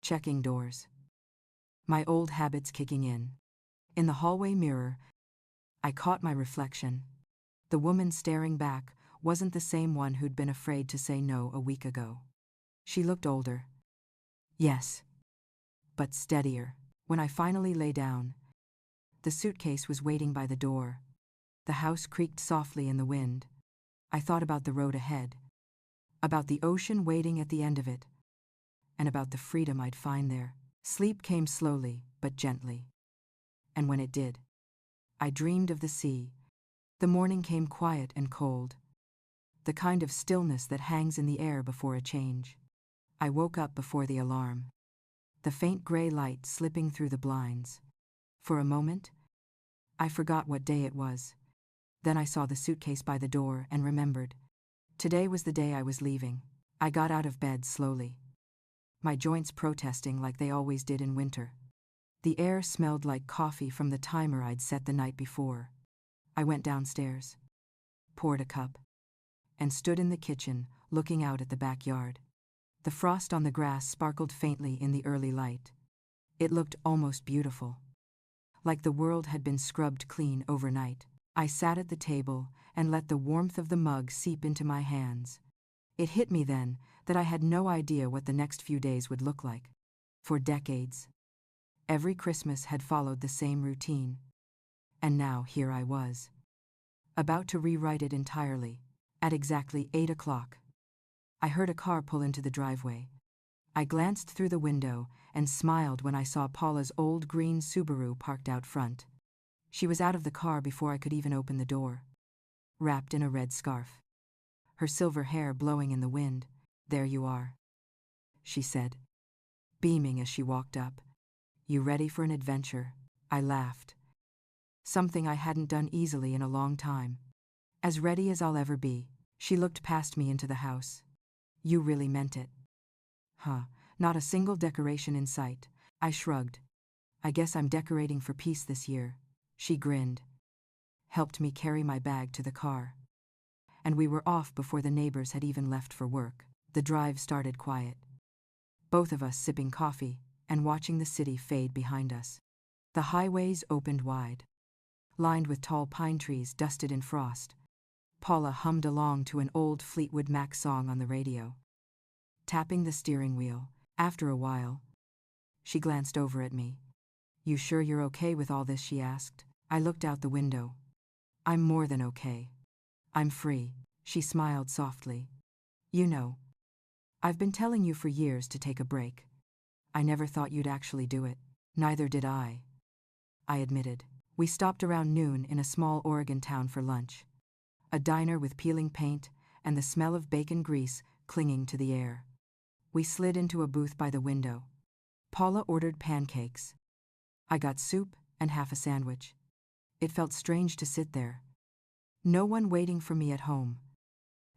checking doors. My old habits kicking in. In the hallway mirror, I caught my reflection. The woman staring back wasn't the same one who'd been afraid to say no a week ago. She looked older. Yes. But steadier. When I finally lay down, the suitcase was waiting by the door. The house creaked softly in the wind. I thought about the road ahead, about the ocean waiting at the end of it, and about the freedom I'd find there. Sleep came slowly, but gently. And when it did, I dreamed of the sea. The morning came quiet and cold, the kind of stillness that hangs in the air before a change. I woke up before the alarm, the faint gray light slipping through the blinds. For a moment, I forgot what day it was. Then I saw the suitcase by the door and remembered. Today was the day I was leaving. I got out of bed slowly, my joints protesting like they always did in winter. The air smelled like coffee from the timer I'd set the night before. I went downstairs, poured a cup, and stood in the kitchen, looking out at the backyard. The frost on the grass sparkled faintly in the early light. It looked almost beautiful, like the world had been scrubbed clean overnight. I sat at the table and let the warmth of the mug seep into my hands. It hit me then that I had no idea what the next few days would look like. For decades, every Christmas had followed the same routine. And now here I was, about to rewrite it entirely. At exactly 8 o'clock, I heard a car pull into the driveway. I glanced through the window and smiled when I saw Paula's old green Subaru parked out front. She was out of the car before I could even open the door, wrapped in a red scarf, her silver hair blowing in the wind. "There you are," she said, beaming as she walked up. "You ready for an adventure?" I laughed. Something I hadn't done easily in a long time. "As ready as I'll ever be." She looked past me into the house. "You really meant it?" "Huh, not a single decoration in sight." I shrugged. "I guess I'm decorating for peace this year." She grinned, helped me carry my bag to the car, and we were off before the neighbors had even left for work. The drive started quiet, both of us sipping coffee and watching the city fade behind us. The highways opened wide, lined with tall pine trees dusted in frost. Paula hummed along to an old Fleetwood Mac song on the radio, tapping the steering wheel. After a while, she glanced over at me. "You sure you're okay with all this?" she asked. I looked out the window. "I'm more than okay. I'm free." She smiled softly. "You know, I've been telling you for years to take a break. I never thought you'd actually do it." "Neither did I admitted. We stopped around noon in a small Oregon town for lunch. A diner with peeling paint and the smell of bacon grease clinging to the air. We slid into a booth by the window. Paula ordered pancakes. I got soup and half a sandwich. It felt strange to sit there. No one waiting for me at home.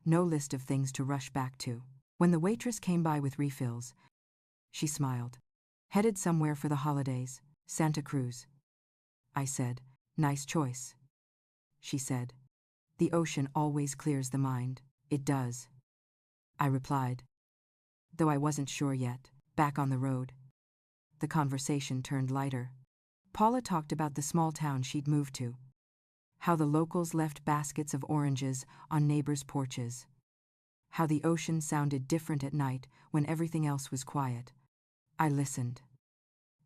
No list of things to rush back to. When the waitress came by with refills, she smiled. "Headed somewhere for the holidays?" "Santa Cruz," I said. "Nice choice." She said, "The ocean always clears the mind." "It does," I replied, though I wasn't sure yet. Back on the road, the conversation turned lighter. Paula talked about the small town she'd moved to, how the locals left baskets of oranges on neighbors' porches, how the ocean sounded different at night when everything else was quiet. I listened,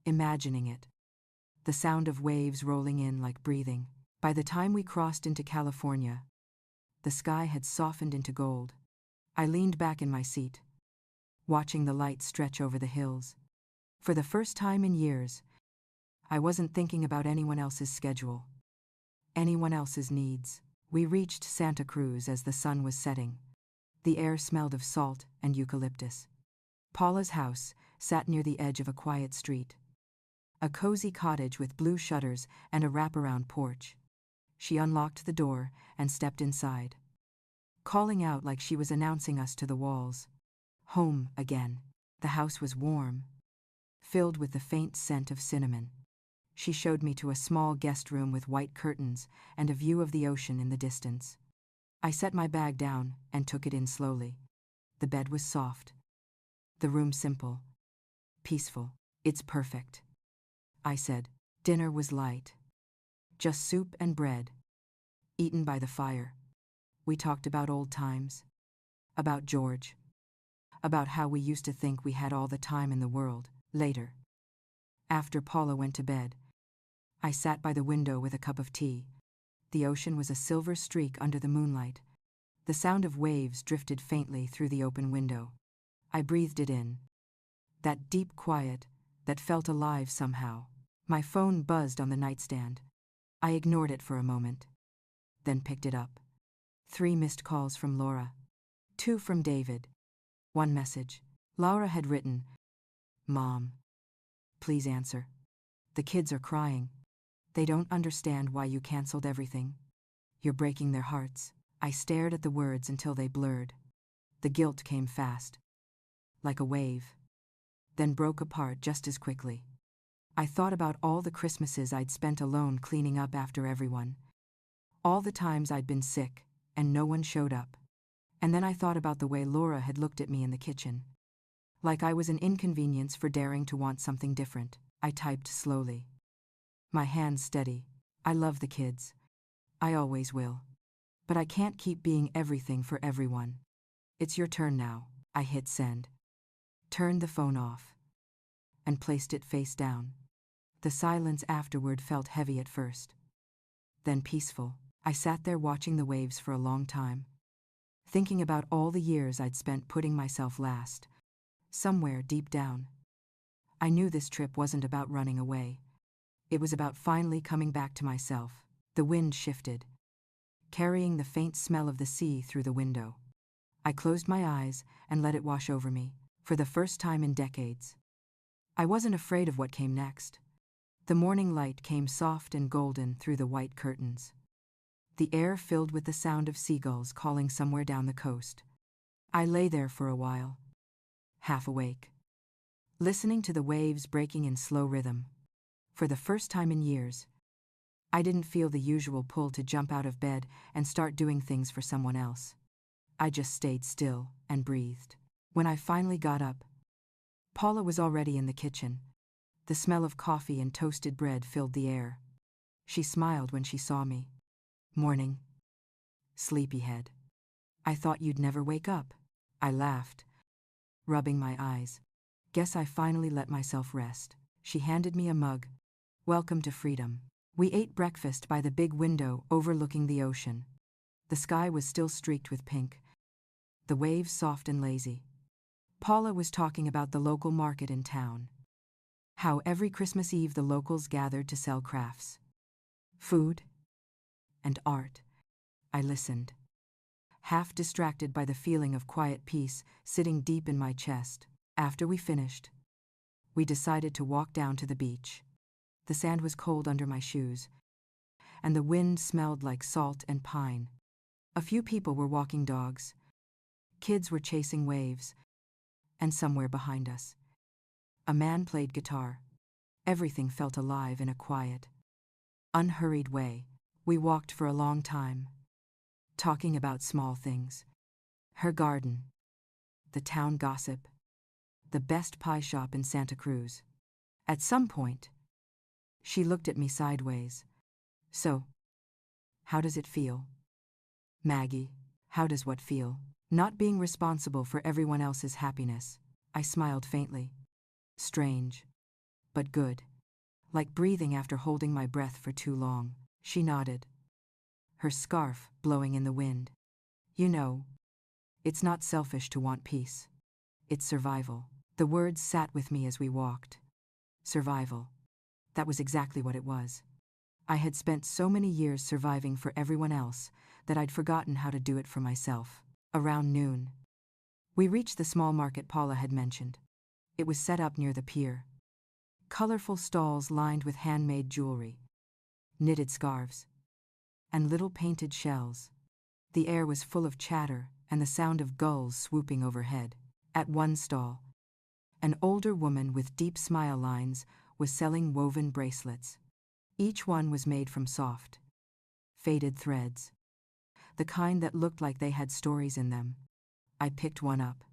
imagining it, the sound of waves rolling in like breathing. By the time we crossed into California, the sky had softened into gold. I leaned back in my seat, watching the light stretch over the hills. For the first time in years, I wasn't thinking about anyone else's schedule, anyone else's needs. We reached Santa Cruz as the sun was setting. The air smelled of salt and eucalyptus. Paula's house sat near the edge of a quiet street. A cozy cottage with blue shutters and a wraparound porch. She unlocked the door and stepped inside, calling out like she was announcing us to the walls. Home again. The house was warm, filled with the faint scent of cinnamon. She showed me to a small guest room with white curtains and a view of the ocean in the distance. I set my bag down and took it in slowly. The bed was soft. The room simple. Peaceful. It's perfect, I said. Dinner was light. Just soup and bread, eaten by the fire. We talked about old times. About George. About how we used to think we had all the time in the world. Later, after Paula went to bed, I sat by the window with a cup of tea. The ocean was a silver streak under the moonlight. The sound of waves drifted faintly through the open window. I breathed it in. That deep quiet that felt alive somehow. My phone buzzed on the nightstand. I ignored it for a moment, then picked it up. 3 missed calls from Laura. 2 from David. 1 message. Laura had written, "Mom, please answer. The kids are crying. They don't understand why you canceled everything. You're breaking their hearts." I stared at the words until they blurred. The guilt came fast, like a wave, then broke apart just as quickly. I thought about all the Christmases I'd spent alone cleaning up after everyone. All the times I'd been sick, and no one showed up. And then I thought about the way Laura had looked at me in the kitchen. Like I was an inconvenience for daring to want something different. I typed slowly, my hands steady. I love the kids. I always will. But I can't keep being everything for everyone. It's your turn now. I hit send. Turned the phone off. And placed it face down. The silence afterward felt heavy at first. Then peaceful. I sat there watching the waves for a long time, thinking about all the years I'd spent putting myself last. Somewhere deep down, I knew this trip wasn't about running away. It was about finally coming back to myself. The wind shifted, carrying the faint smell of the sea through the window. I closed my eyes and let it wash over me, for the first time in decades. I wasn't afraid of what came next. The morning light came soft and golden through the white curtains. The air filled with the sound of seagulls calling somewhere down the coast. I lay there for a while, half awake, listening to the waves breaking in slow rhythm. For the first time in years, I didn't feel the usual pull to jump out of bed and start doing things for someone else. I just stayed still and breathed. When I finally got up, Paula was already in the kitchen. The smell of coffee and toasted bread filled the air. She smiled when she saw me. "Morning, sleepyhead. I thought you'd never wake up." I laughed, rubbing my eyes. "Guess I finally let myself rest." She handed me a mug. "Welcome to freedom." We ate breakfast by the big window overlooking the ocean. The sky was still streaked with pink, the waves soft and lazy. Paula was talking about the local market in town. How every Christmas Eve the locals gathered to sell crafts, food, and art. I listened, half distracted by the feeling of quiet peace sitting deep in my chest. After we finished, we decided to walk down to the beach. The sand was cold under my shoes, and the wind smelled like salt and pine. A few people were walking dogs. Kids were chasing waves, and somewhere behind us, a man played guitar. Everything felt alive in a quiet, unhurried way. We walked for a long time, talking about small things. Her garden, the town gossip, the best pie shop in Santa Cruz. At some point, she looked at me sideways. "So, how does it feel, Maggie?" "How does what feel?" "Not being responsible for everyone else's happiness." I smiled faintly. "Strange, but good. Like breathing after holding my breath for too long." She nodded, her scarf blowing in the wind. "You know, it's not selfish to want peace. It's survival." The words sat with me as we walked. Survival. That was exactly what it was. I had spent so many years surviving for everyone else that I'd forgotten how to do it for myself. Around noon, we reached the small market Paula had mentioned. It was set up near the pier, Colorful stalls lined with handmade jewelry, knitted scarves, and little painted shells. The air was full of chatter and the sound of gulls swooping overhead. At one stall, an older woman with deep smile lines was selling woven bracelets. Each one was made from soft, faded threads, the kind that looked like they had stories in them. I picked one up.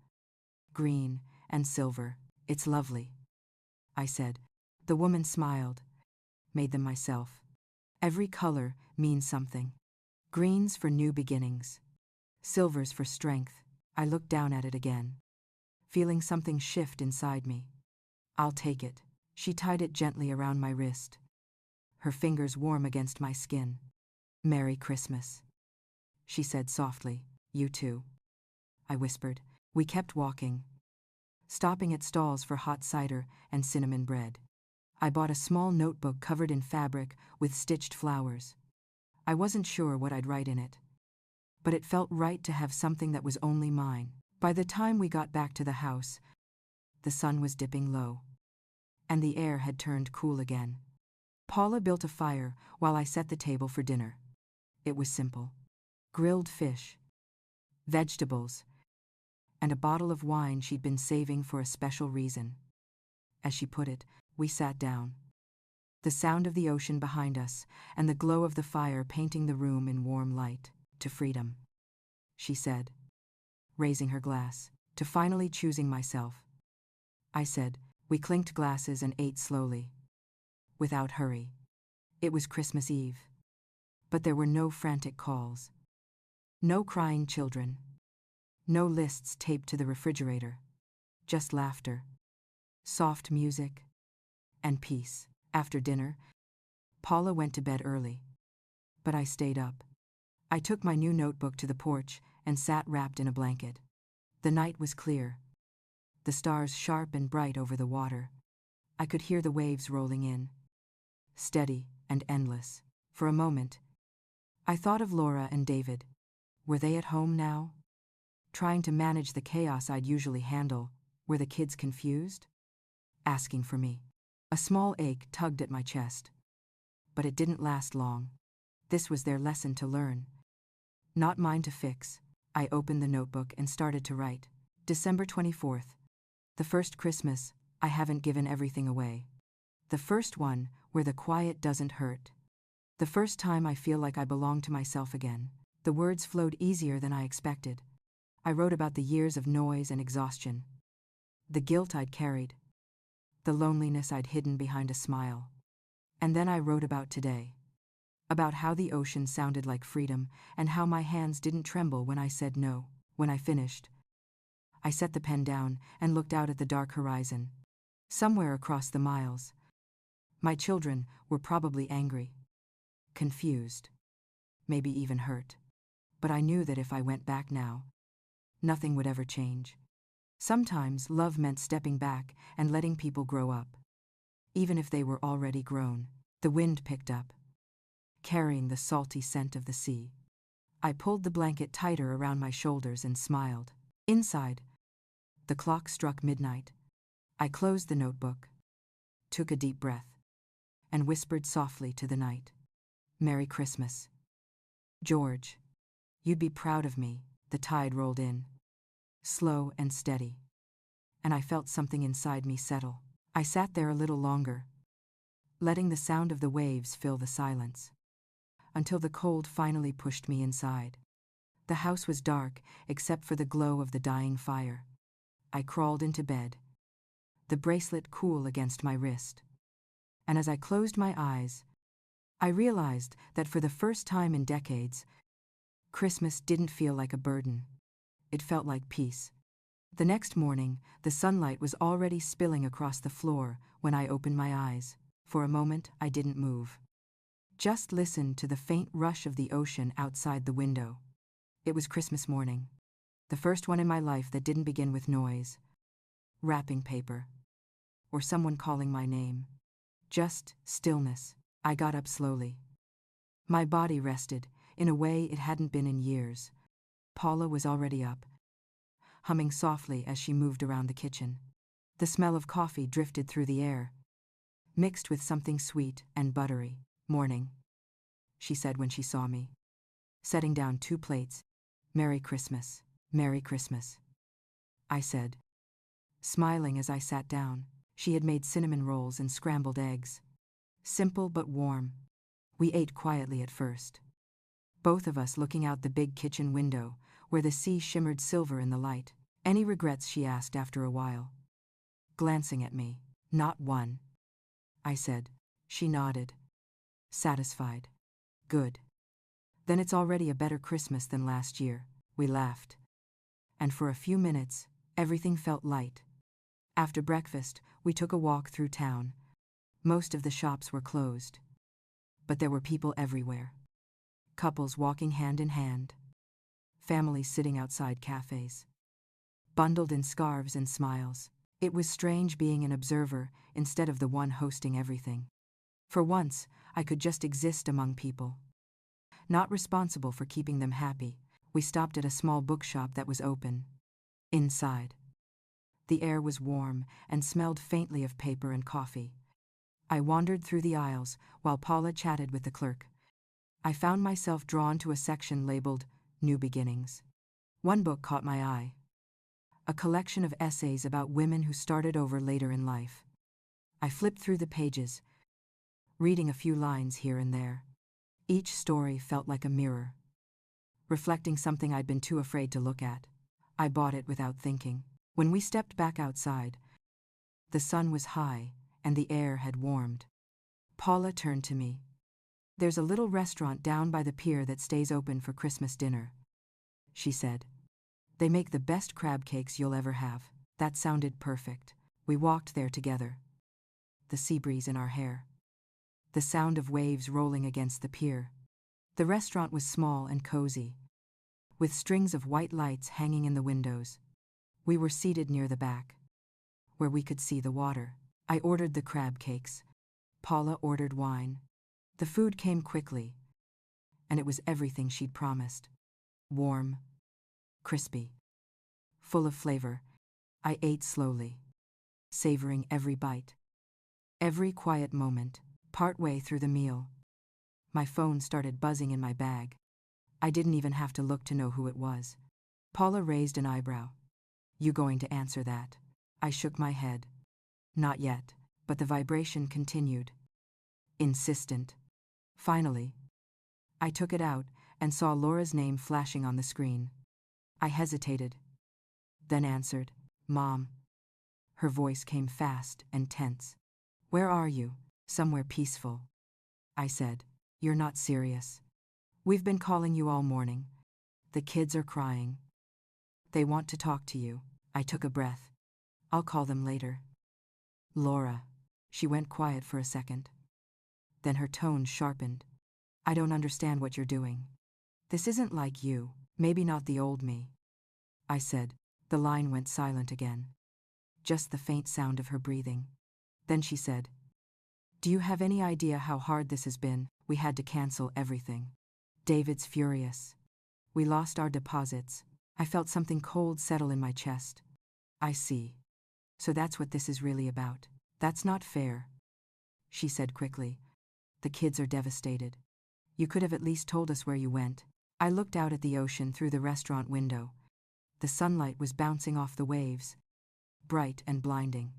Green and silver. It's lovely, I said. The woman smiled. Made them myself. Every color means something. Greens for new beginnings. Silvers for strength. I looked down at it again, feeling something shift inside me. I'll take it. She tied it gently around my wrist, her fingers warm against my skin. Merry Christmas, she said softly. You too, I whispered. We kept walking, stopping at stalls for hot cider and cinnamon bread. I bought a small notebook covered in fabric with stitched flowers. I wasn't sure what I'd write in it, but it felt right to have something that was only mine. By the time we got back to the house, the sun was dipping low, and the air had turned cool again. Paula built a fire while I set the table for dinner. It was simple. Grilled fish, vegetables, and a bottle of wine she'd been saving for a special reason. As she put it, we sat down. The sound of the ocean behind us and the glow of the fire painting the room in warm light. To freedom, she said, raising her glass. To finally choosing myself, I said. We clinked glasses and ate slowly, without hurry. It was Christmas Eve, but there were no frantic calls, no crying children, no lists taped to the refrigerator, just laughter, soft music, and peace. After dinner, Paula went to bed early, but I stayed up. I took my new notebook to the porch and sat wrapped in a blanket. The night was clear, the stars sharp and bright over the water. I could hear the waves rolling in, steady and endless. For a moment, I thought of Laura and David. Were they at home now? Trying to manage the chaos I'd usually handle. Were the kids confused? Asking for me. A small ache tugged at my chest. But it didn't last long. This was their lesson to learn, not mine to fix. I opened the notebook and started to write. December 24th. The first Christmas I haven't given everything away. The first one where the quiet doesn't hurt. The first time I feel like I belong to myself again. The words flowed easier than I expected. I wrote about the years of noise and exhaustion, the guilt I'd carried, the loneliness I'd hidden behind a smile. And then I wrote about today, about how the ocean sounded like freedom and how my hands didn't tremble when I said no. When I finished, I set the pen down and looked out at the dark horizon. Somewhere across the miles, my children were probably angry, confused, maybe even hurt. But I knew that if I went back now, nothing would ever change. Sometimes love meant stepping back and letting people grow up, even if they were already grown. The wind picked up, carrying the salty scent of the sea. I pulled the blanket tighter around my shoulders and smiled. Inside, the clock struck midnight. I closed the notebook, took a deep breath, and whispered softly to the night. Merry Christmas, George. You'd be proud of me. The tide rolled in, slow and steady, and I felt something inside me settle. I sat there a little longer, letting the sound of the waves fill the silence, until the cold finally pushed me inside. The house was dark except for the glow of the dying fire. I crawled into bed, the bracelet cool against my wrist. And as I closed my eyes, I realized that for the first time in decades, Christmas didn't feel like a burden. It felt like peace. The next morning, the sunlight was already spilling across the floor when I opened my eyes. For a moment, I didn't move. Just listened to the faint rush of the ocean outside the window. It was Christmas morning, the first one in my life that didn't begin with noise, wrapping paper, or someone calling my name. Just stillness. I got up slowly. My body rested in a way it hadn't been in years. Paula was already up, humming softly as she moved around the kitchen. The smell of coffee drifted through the air, mixed with something sweet and buttery. "Morning," she said when she saw me, setting down 2 plates. "Merry Christmas." "Merry Christmas," I said, smiling as I sat down. She had made cinnamon rolls and scrambled eggs. Simple but warm. We ate quietly at first, both of us looking out the big kitchen window, where the sea shimmered silver in the light. "Any regrets?" she asked after a while, glancing at me. "Not one," I said. She nodded, satisfied. "Good. Then it's already a better Christmas than last year." We laughed, and for a few minutes, everything felt light. After breakfast, we took a walk through town. Most of the shops were closed, but there were people everywhere. Couples walking hand in hand, families sitting outside cafes, bundled in scarves and smiles. It was strange being an observer instead of the one hosting everything. For once, I could just exist among people, not responsible for keeping them happy. We stopped at a small bookshop that was open. Inside, the air was warm and smelled faintly of paper and coffee. I wandered through the aisles while Paula chatted with the clerk. I found myself drawn to a section labeled New Beginnings. One book caught my eye, a collection of essays about women who started over later in life. I flipped through the pages, reading a few lines here and there. Each story felt like a mirror, reflecting something I'd been too afraid to look at. I bought it without thinking. When we stepped back outside, the sun was high and the air had warmed. Paula turned to me. "There's a little restaurant down by the pier that stays open for Christmas dinner," she said. "They make the best crab cakes you'll ever have." That sounded perfect. We walked there together, the sea breeze in our hair, the sound of waves rolling against the pier. The restaurant was small and cozy, with strings of white lights hanging in the windows. We were seated near the back, where we could see the water. I ordered the crab cakes. Paula ordered wine. The food came quickly, and it was everything she'd promised. Warm, crispy, full of flavor. I ate slowly, savoring every bite, every quiet moment. Partway through the meal, my phone started buzzing in my bag. I didn't even have to look to know who it was. Paula raised an eyebrow. "You going to answer that?" I shook my head. "Not yet," but the vibration continued, insistent. Finally, I took it out and saw Laura's name flashing on the screen. I hesitated, then answered, "Mom." Her voice came fast and tense. "Where are you?" "Somewhere peaceful," I said. "You're not serious." "We've been calling you all morning. The kids are crying. They want to talk to you." I took a breath. "I'll call them later." "Laura." She went quiet for a second. Then her tone sharpened. "I don't understand what you're doing. This isn't like you, maybe not the old me," I said. The line went silent again, just the faint sound of her breathing. Then she said, "Do you have any idea how hard this has been? We had to cancel everything. David's furious. We lost our deposits." I felt something cold settle in my chest. "I see. So that's what this is really about." "That's not fair," she said quickly. "The kids are devastated. You could have at least told us where you went." I looked out at the ocean through the restaurant window. The sunlight was bouncing off the waves, bright and blinding.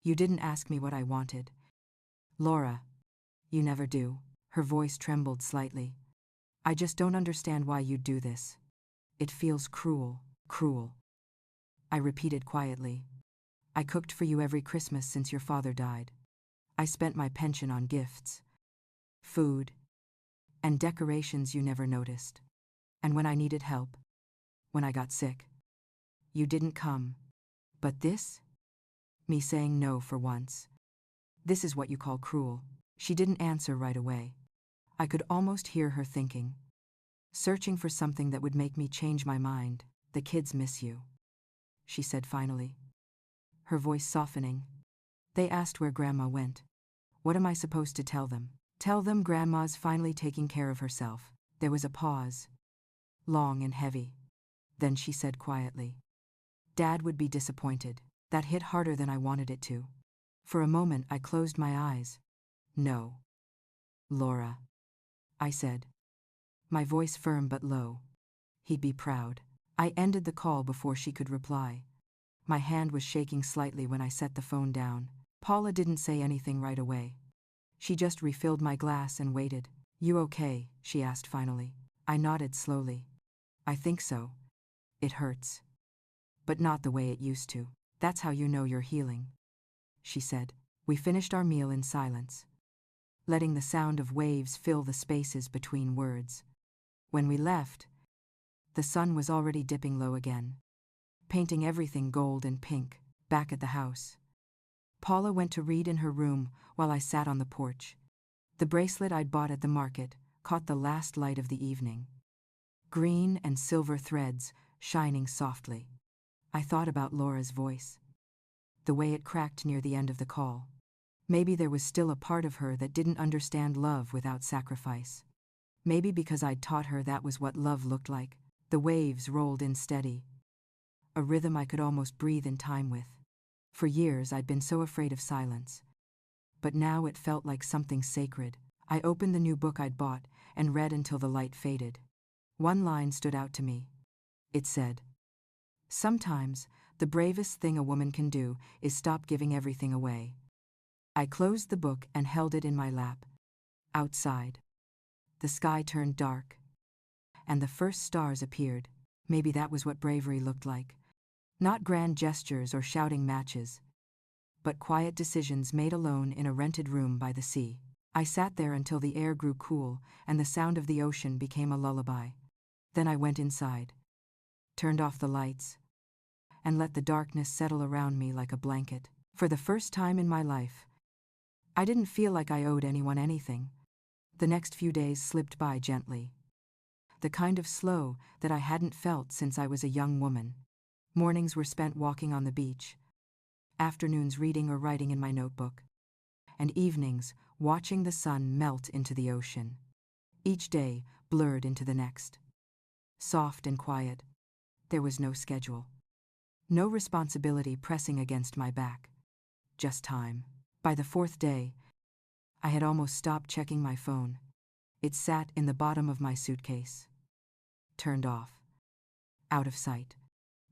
"You didn't ask me what I wanted." "Laura, you never do." Her voice trembled slightly. "I just don't understand why you'd do this. It feels cruel." "Cruel," I repeated quietly. "I cooked for you every Christmas since your father died. I spent my pension on gifts, food, and decorations you never noticed. And when I needed help, when I got sick, you didn't come. But this? Me saying no for once. This is what you call cruel." She didn't answer right away. I could almost hear her thinking, searching for something that would make me change my mind. "The kids miss you," she said finally, her voice softening. "They asked where Grandma went. What am I supposed to tell them?" "Tell them Grandma's finally taking care of herself." There was a pause, long and heavy. Then she said quietly, "Dad would be disappointed." That hit harder than I wanted it to. For a moment I closed my eyes. No. Laura. I said. My voice firm but low. He'd be proud. I ended the call before she could reply. My hand was shaking slightly when I set the phone down. Paula didn't say anything right away. She just refilled my glass and waited. You okay? She asked finally. I nodded slowly. I think so. It hurts. But not the way it used to. That's how you know you're healing, she said. We finished our meal in silence, letting the sound of waves fill the spaces between words. When we left, the sun was already dipping low again, painting everything gold and pink. Back at the house, Paula went to read in her room while I sat on the porch. The bracelet I'd bought at the market caught the last light of the evening. Green and silver threads shining softly. I thought about Laura's voice, the way it cracked near the end of the call. Maybe there was still a part of her that didn't understand love without sacrifice. Maybe because I'd taught her that was what love looked like. The waves rolled in steady, a rhythm I could almost breathe in time with. For years I'd been so afraid of silence, but now it felt like something sacred. I opened the new book I'd bought and read until the light faded. One line stood out to me. It said, "Sometimes, the bravest thing a woman can do is stop giving everything away." I closed the book and held it in my lap. Outside, the sky turned dark, and the first stars appeared. Maybe that was what bravery looked like. Not grand gestures or shouting matches, but quiet decisions made alone in a rented room by the sea. I sat there until the air grew cool and the sound of the ocean became a lullaby. Then I went inside, turned off the lights, and let the darkness settle around me like a blanket. For the first time in my life, I didn't feel like I owed anyone anything. The next few days slipped by gently, the kind of slow that I hadn't felt since I was a young woman. Mornings were spent walking on the beach, afternoons reading or writing in my notebook, and evenings watching the sun melt into the ocean. Each day blurred into the next. Soft and quiet. There was no schedule. No responsibility pressing against my back. Just time. By the fourth day, I had almost stopped checking my phone. It sat in the bottom of my suitcase. Turned off. Out of sight.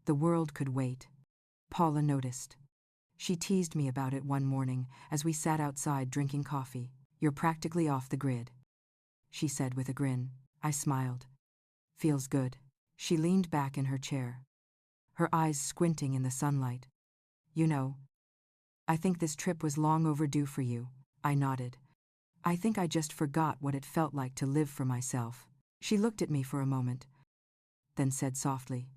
The world could wait. Paula noticed. She teased me about it one morning as we sat outside drinking coffee. "You're practically off the grid," she said with a grin. I smiled. "Feels good." She leaned back in her chair, her eyes squinting in the sunlight. "You know, I think this trip was long overdue for you." I nodded. "I think I just forgot what it felt like to live for myself." She looked at me for a moment, then said softly,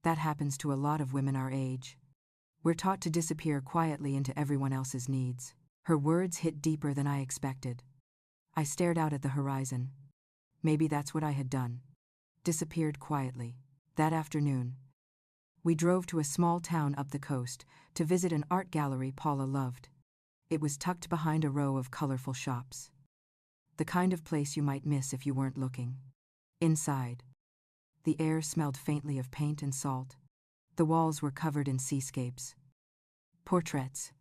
"That happens to a lot of women our age. We're taught to disappear quietly into everyone else's needs." Her words hit deeper than I expected. I stared out at the horizon. Maybe that's what I had done. Disappeared quietly. That afternoon, we drove to a small town up the coast to visit an art gallery Paula loved. It was tucked behind a row of colorful shops. The kind of place you might miss if you weren't looking. Inside, the air smelled faintly of paint and salt. The walls were covered in seascapes, portraits,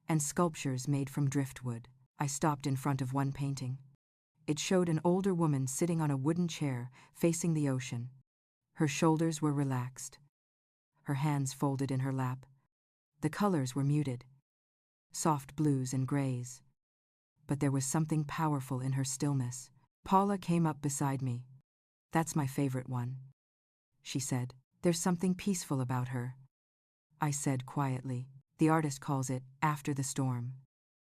and sculptures made from driftwood. I stopped in front of one painting. It showed an older woman sitting on a wooden chair facing the ocean. Her shoulders were relaxed, her hands folded in her lap. The colors were muted, soft blues and grays, but there was something powerful in her stillness. Paula came up beside me. "That's my favorite one," she said. "There's something peaceful about her." I said quietly. "The artist calls it After the Storm."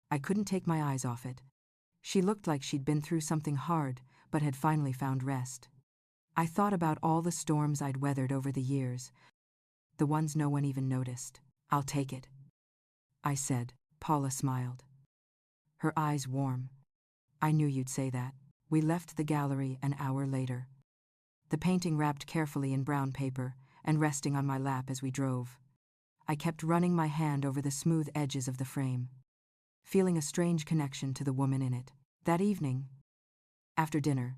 I couldn't take my eyes off it. She looked like she'd been through something hard, but had finally found rest. I thought about all the storms I'd weathered over the years, the ones no one even noticed. "I'll take it," I said. Paula smiled, her eyes warm. "I knew you'd say that." We left the gallery an hour later, the painting wrapped carefully in brown paper and resting on my lap as we drove. I kept running my hand over the smooth edges of the frame, feeling a strange connection to the woman in it. That evening, after dinner,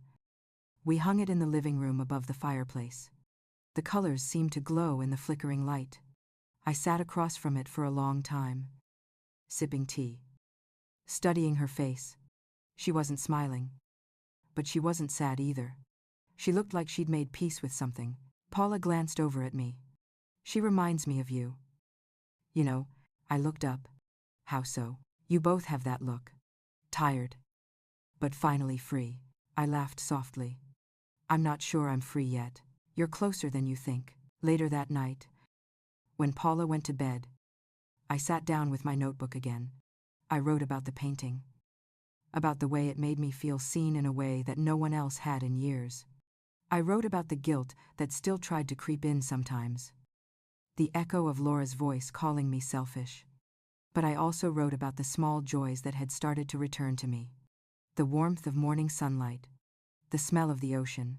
we hung it in the living room above the fireplace. The colors seemed to glow in the flickering light. I sat across from it for a long time, sipping tea. Studying her face. She wasn't smiling. But she wasn't sad either. She looked like she'd made peace with something. Paula glanced over at me. She reminds me of you. You know, I looked up. How so? You both have that look. Tired. But finally free. I laughed softly. I'm not sure I'm free yet. You're closer than you think. Later that night, when Paula went to bed, I sat down with my notebook again. I wrote about the painting. About the way it made me feel seen in a way that no one else had in years. I wrote about the guilt that still tried to creep in sometimes. The echo of Laura's voice calling me selfish. But I also wrote about the small joys that had started to return to me. The warmth of morning sunlight. The smell of the ocean.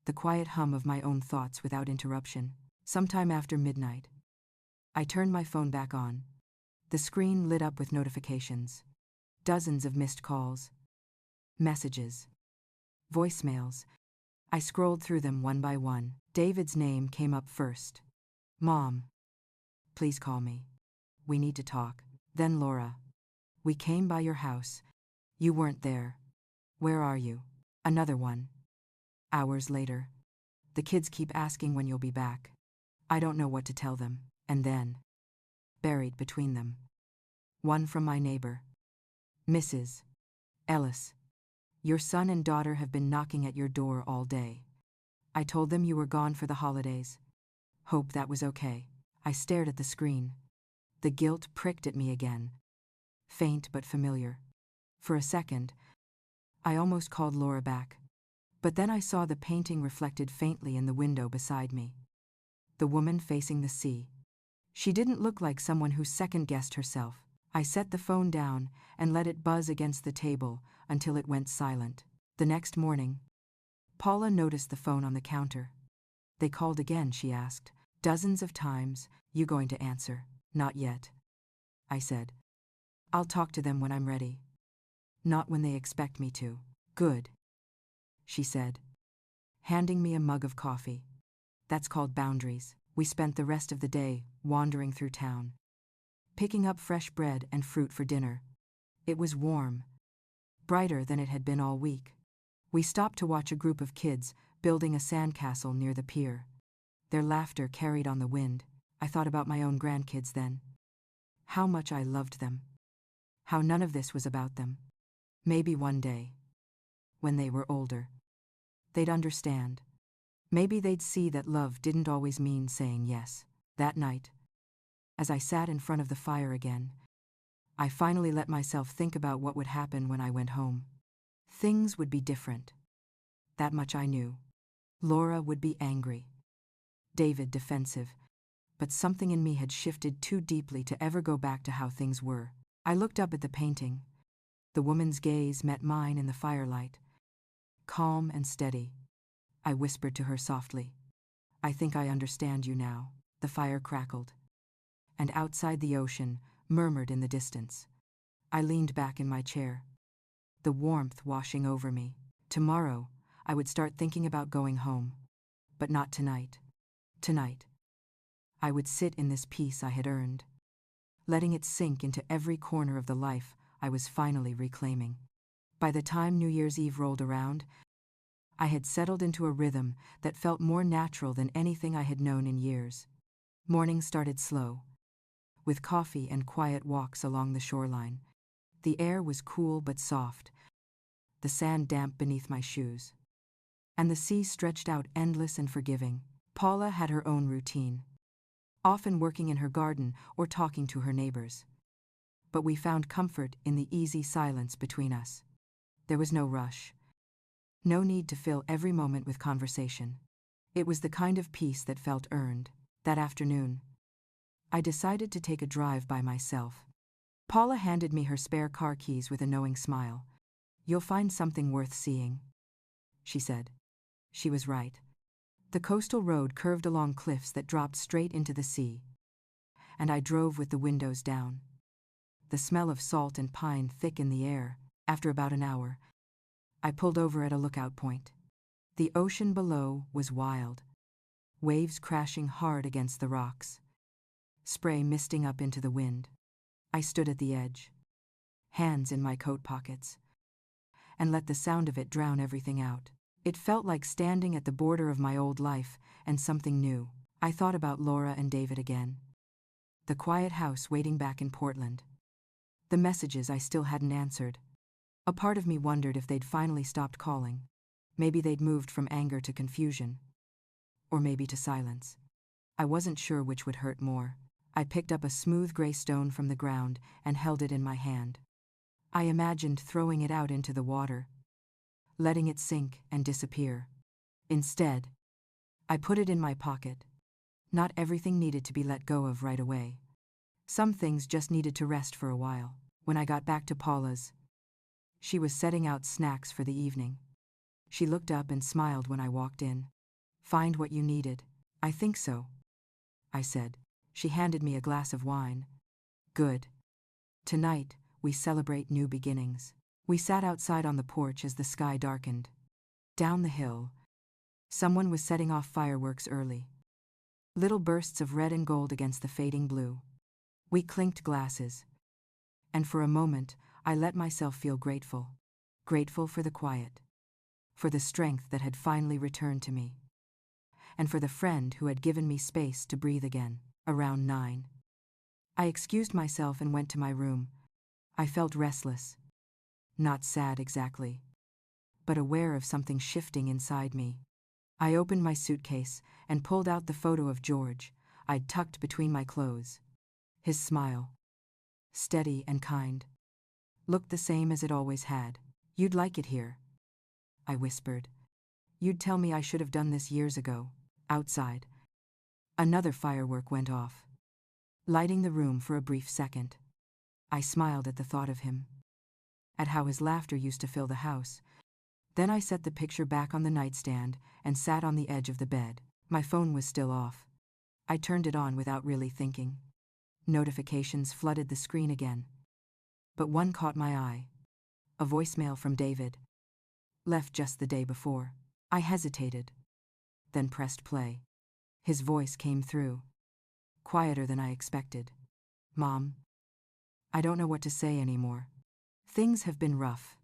The quiet hum of my own thoughts without interruption. Sometime after midnight, I turned my phone back on. The screen lit up with notifications. Dozens of missed calls. Messages. Voicemails. I scrolled through them one by one. David's name came up first. Mom. Please call me. We need to talk. Then Laura. We came by your house. You weren't there. Where are you? Another one. Hours later. The kids keep asking when you'll be back. I don't know what to tell them. And then, buried between them, one from my neighbor. Mrs. Ellis. Your son and daughter have been knocking at your door all day. I told them you were gone for the holidays. Hope that was okay. I stared at the screen. The guilt pricked at me again. Faint but familiar. For a second, I almost called Laura back. But then I saw the painting reflected faintly in the window beside me. The woman facing the sea. She didn't look like someone who second-guessed herself. I set the phone down and let it buzz against the table until it went silent. The next morning, Paula noticed the phone on the counter. They called again, she asked. Dozens of times. You going to answer? Not yet. I said. I'll talk to them when I'm ready. Not when they expect me to. Good. She said, handing me a mug of coffee. That's called boundaries. We spent the rest of the day wandering through town, picking up fresh bread and fruit for dinner. It was warm, brighter than it had been all week. We stopped to watch a group of kids building a sandcastle near the pier. Their laughter carried on the wind. I thought about my own grandkids then. How much I loved them. How none of this was about them. Maybe one day, when they were older, they'd understand. Maybe they'd see that love didn't always mean saying yes. That night, as I sat in front of the fire again, I finally let myself think about what would happen when I went home. Things would be different. That much I knew. Laura would be angry. David defensive. But something in me had shifted too deeply to ever go back to how things were. I looked up at the painting. The woman's gaze met mine in the firelight. Calm and steady. I whispered to her softly. I think I understand you now. The fire crackled. And outside the ocean murmured in the distance. I leaned back in my chair. The warmth washing over me. Tomorrow, I would start thinking about going home. But not tonight. Tonight, I would sit in this peace I had earned, letting it sink into every corner of the life I was finally reclaiming. By the time New Year's Eve rolled around, I had settled into a rhythm that felt more natural than anything I had known in years. Morning started slow, with coffee and quiet walks along the shoreline. The air was cool but soft, the sand damp beneath my shoes, and the sea stretched out endless and forgiving. Paula had her own routine, often working in her garden or talking to her neighbors. But we found comfort in the easy silence between us. There was no rush. No need to fill every moment with conversation. It was the kind of peace that felt earned. That afternoon, I decided to take a drive by myself. Paula handed me her spare car keys with a knowing smile. You'll find something worth seeing, she said. She was right. The coastal road curved along cliffs that dropped straight into the sea, and I drove with the windows down. The smell of salt and pine thick in the air. After about an hour, I pulled over at a lookout point. The ocean below was wild, waves crashing hard against the rocks, spray misting up into the wind. I stood at the edge, hands in my coat pockets, and let the sound of it drown everything out. It felt like standing at the border of my old life and something new. I thought about Laura and David again. The quiet house waiting back in Portland. The messages I still hadn't answered. A part of me wondered if they'd finally stopped calling. Maybe they'd moved from anger to confusion. Or maybe to silence. I wasn't sure which would hurt more. I picked up a smooth gray stone from the ground and held it in my hand. I imagined throwing it out into the water, letting it sink and disappear. Instead, I put it in my pocket. Not everything needed to be let go of right away. Some things just needed to rest for a while. When I got back to Paula's, she was setting out snacks for the evening. She looked up and smiled when I walked in. "Find what you needed." "I think so," I said. She handed me a glass of wine. "Good. Tonight, we celebrate new beginnings." We sat outside on the porch as the sky darkened. Down the hill, someone was setting off fireworks early. Little bursts of red and gold against the fading blue. We clinked glasses. And for a moment, I let myself feel grateful. Grateful for the quiet. For the strength that had finally returned to me. And for the friend who had given me space to breathe again. Around 9. I excused myself and went to my room. I felt restless. Not sad exactly, but aware of something shifting inside me. I opened my suitcase and pulled out the photo of George I'd tucked between my clothes. His smile, steady and kind, looked the same as it always had. "You'd like it here," I whispered. "You'd tell me I should have done this years ago." Outside, another firework went off, lighting the room for a brief second. I smiled at the thought of him, at how his laughter used to fill the house. Then I set the picture back on the nightstand and sat on the edge of the bed. My phone was still off. I turned it on without really thinking. Notifications flooded the screen again. But one caught my eye. A voicemail from David. Left just the day before. I hesitated, then pressed play. His voice came through, quieter than I expected. "Mom, I don't know what to say anymore. Things have been rough.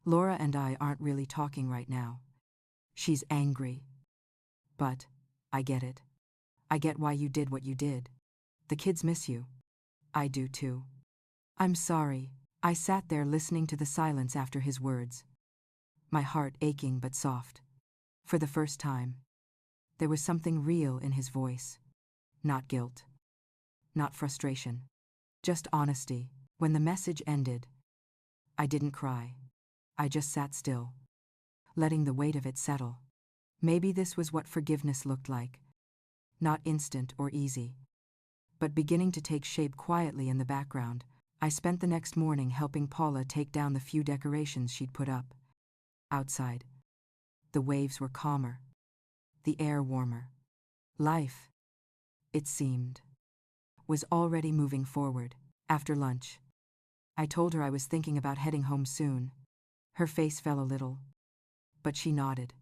Laura and I aren't really talking right now. She's angry. But I get it. I get why you did what you did. The kids miss you. I do too. I'm sorry." I sat there listening to the silence after his words, my heart aching but soft. For the first time, there was something real in his voice. Not guilt. Not frustration. Just honesty. When the message ended, I didn't cry. I just sat still, letting the weight of it settle. Maybe this was what forgiveness looked like. Not instant or easy, but beginning to take shape quietly in the background. I spent the next morning helping Paula take down the few decorations she'd put up. Outside, the waves were calmer, the air warmer. Life, it seemed, was already moving forward. After lunch, I told her I was thinking about heading home soon. Her face fell a little, but she nodded.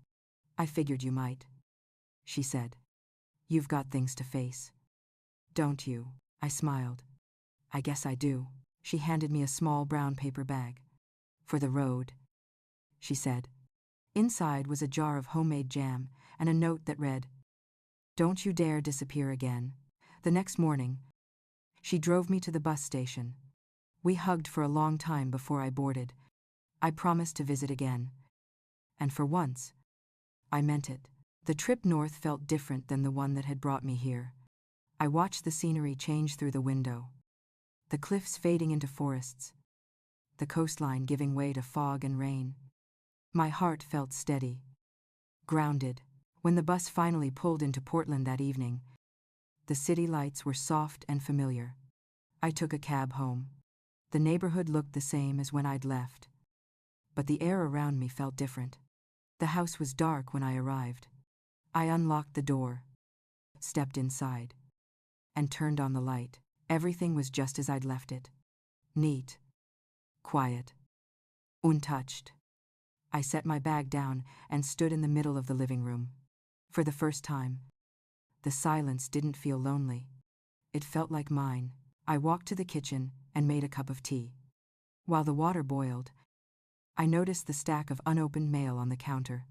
"I figured you might," she said. "You've got things to face." "Don't you?" I smiled. "I guess I do." She handed me a small brown paper bag. "For the road," she said. Inside was a jar of homemade jam and a note that read, "Don't you dare disappear again." The next morning, she drove me to the bus station. We hugged for a long time before I boarded. I promised to visit again. And for once, I meant it. The trip north felt different than the one that had brought me here. I watched the scenery change through the window. The cliffs fading into forests. The coastline giving way to fog and rain. My heart felt steady, grounded. When the bus finally pulled into Portland that evening, the city lights were soft and familiar. I took a cab home. The neighborhood looked the same as when I'd left, but the air around me felt different. The house was dark when I arrived. I unlocked the door, stepped inside, and turned on the light. Everything was just as I'd left it. Neat, quiet, untouched. I set my bag down and stood in the middle of the living room. For the first time, the silence didn't feel lonely. It felt like mine. I walked to the kitchen and made a cup of tea. While the water boiled, I noticed the stack of unopened mail on the counter.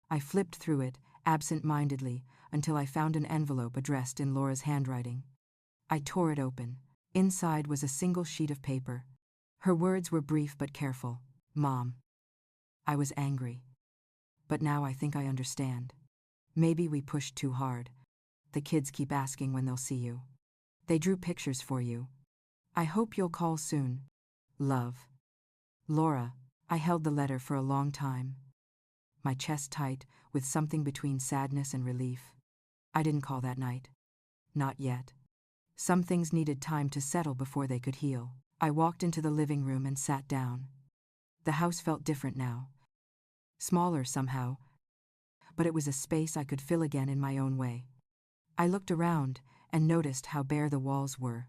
I flipped through it, absent-mindedly, until I found an envelope addressed in Laura's handwriting. I tore it open. Inside was a single sheet of paper. Her words were brief but careful. Mom. I was angry. But now I think I understand. Maybe we pushed too hard. The kids keep asking when they'll see you. They drew pictures for you. I hope you'll call soon. Love. Laura. I held the letter for a long time. My chest tight, with something between sadness and relief. I didn't call that night. Not yet. Some things needed time to settle before they could heal. I walked into the living room and sat down. The house felt different now. Smaller somehow, but it was a space I could fill again in my own way. I looked around and noticed how bare the walls were.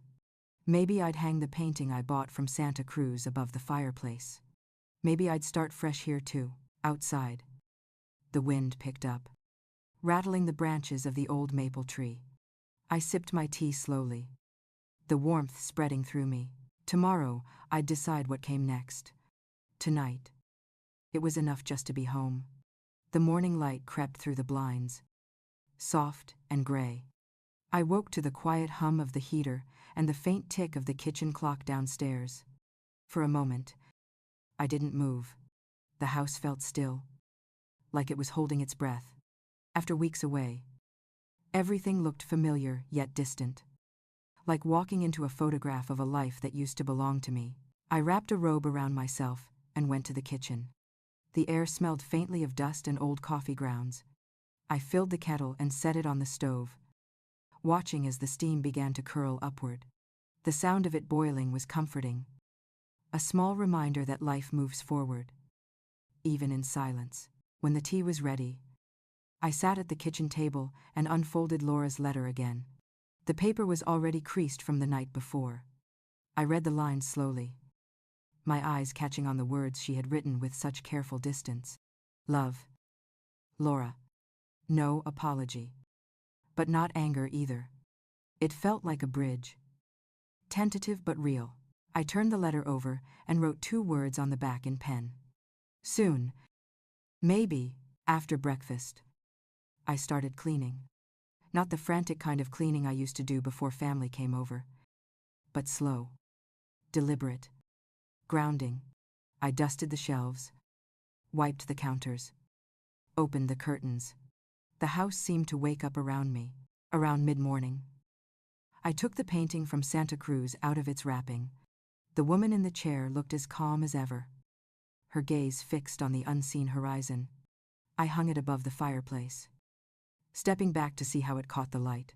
Maybe I'd hang the painting I bought from Santa Cruz above the fireplace. Maybe I'd start fresh here too, outside. The wind picked up, rattling the branches of the old maple tree. I sipped my tea slowly, the warmth spreading through me. Tomorrow, I'd decide what came next. Tonight, it was enough just to be home. The morning light crept through the blinds, soft and gray. I woke to the quiet hum of the heater and the faint tick of the kitchen clock downstairs. For a moment, I didn't move. The house felt still, like it was holding its breath. After weeks away, everything looked familiar yet distant, like walking into a photograph of a life that used to belong to me. I wrapped a robe around myself and went to the kitchen. The air smelled faintly of dust and old coffee grounds. I filled the kettle and set it on the stove, watching as the steam began to curl upward. The sound of it boiling was comforting, a small reminder that life moves forward, even in silence. When the tea was ready, I sat at the kitchen table and unfolded Laura's letter again. The paper was already creased from the night before. I read the lines slowly, my eyes catching on the words she had written with such careful distance. Love. Laura. No apology. But not anger either. It felt like a bridge. Tentative but real. I turned the letter over and wrote 2 words on the back in pen. Soon. Maybe, after breakfast. I started cleaning. Not the frantic kind of cleaning I used to do before family came over, but slow, deliberate, grounding. I dusted the shelves, wiped the counters, opened the curtains. The house seemed to wake up around me. Around mid-morning, I took the painting from Santa Cruz out of its wrapping. The woman in the chair looked as calm as ever, her gaze fixed on the unseen horizon. I hung it above the fireplace, stepping back to see how it caught the light.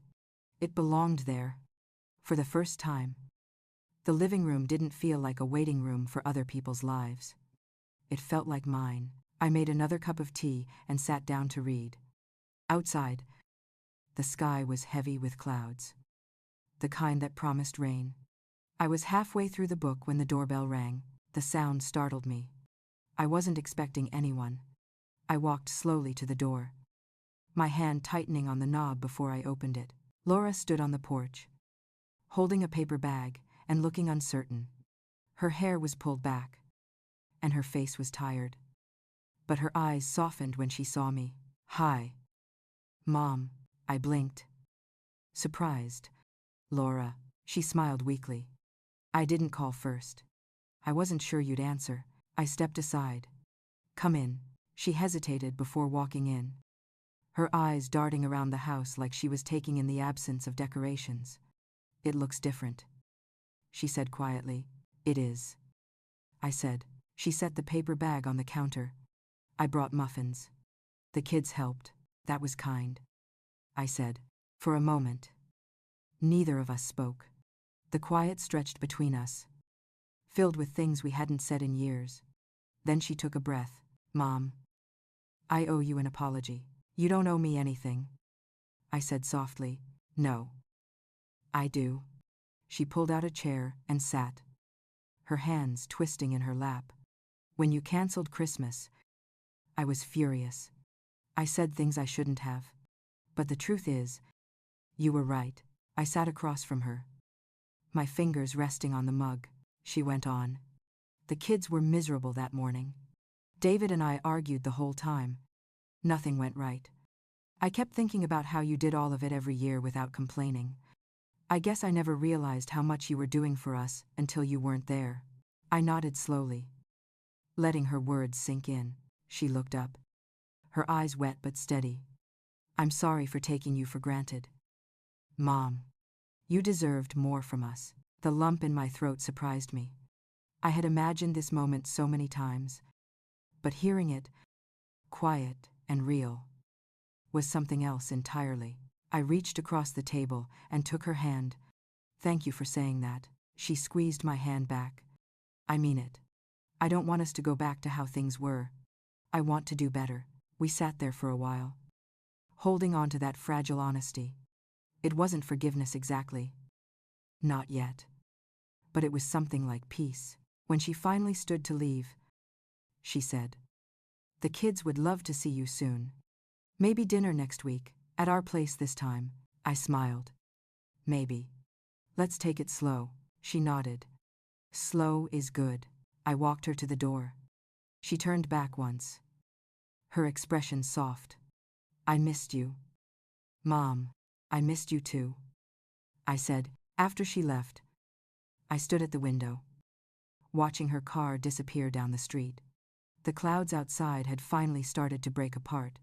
It belonged there, for the first time. The living room didn't feel like a waiting room for other people's lives. It felt like mine. I made another cup of tea and sat down to read. Outside, the sky was heavy with clouds, the kind that promised rain. I was halfway through the book when the doorbell rang. The sound startled me. I wasn't expecting anyone. I walked slowly to the door, my hand tightening on the knob before I opened it. Laura stood on the porch, holding a paper bag and looking uncertain. Her hair was pulled back, and her face was tired. But her eyes softened when she saw me. Hi. Mom. I blinked. Surprised. Laura. She smiled weakly. I didn't call first. I wasn't sure you'd answer. I stepped aside. Come in. She hesitated before walking in, her eyes darting around the house like she was taking in the absence of decorations. It looks different, she said quietly. It is, I said. She set the paper bag on the counter. I brought muffins. The kids helped. That was kind, I said. For a moment, neither of us spoke. The quiet stretched between us, filled with things we hadn't said in years. Then she took a breath. Mom, I owe you an apology. You don't owe me anything, I said softly. No. I do. She pulled out a chair and sat, her hands twisting in her lap. When you canceled Christmas, I was furious. I said things I shouldn't have. But the truth is, you were right. I sat across from her, my fingers resting on the mug. She went on. The kids were miserable that morning. David and I argued the whole time. Nothing went right. I kept thinking about how you did all of it every year without complaining. I guess I never realized how much you were doing for us until you weren't there. I nodded slowly. Letting her words sink in, she looked up. Her eyes wet but steady. I'm sorry for taking you for granted. Mom, you deserved more from us. The lump in my throat surprised me. I had imagined this moment so many times. But hearing it, quiet and real, was something else entirely. I reached across the table and took her hand. Thank you for saying that. She squeezed my hand back. I mean it. I don't want us to go back to how things were. I want to do better. We sat there for a while, holding on to that fragile honesty. It wasn't forgiveness exactly. Not yet. But it was something like peace. When she finally stood to leave, she said, "The kids would love to see you soon. Maybe dinner next week, at our place this time." I smiled. Maybe. Let's take it slow. She nodded. Slow is good. I walked her to the door. She turned back once, her expression soft. I missed you. Mom, I missed you too, I said, after she left. I stood at the window, watching her car disappear down the street. The clouds outside had finally started to break apart,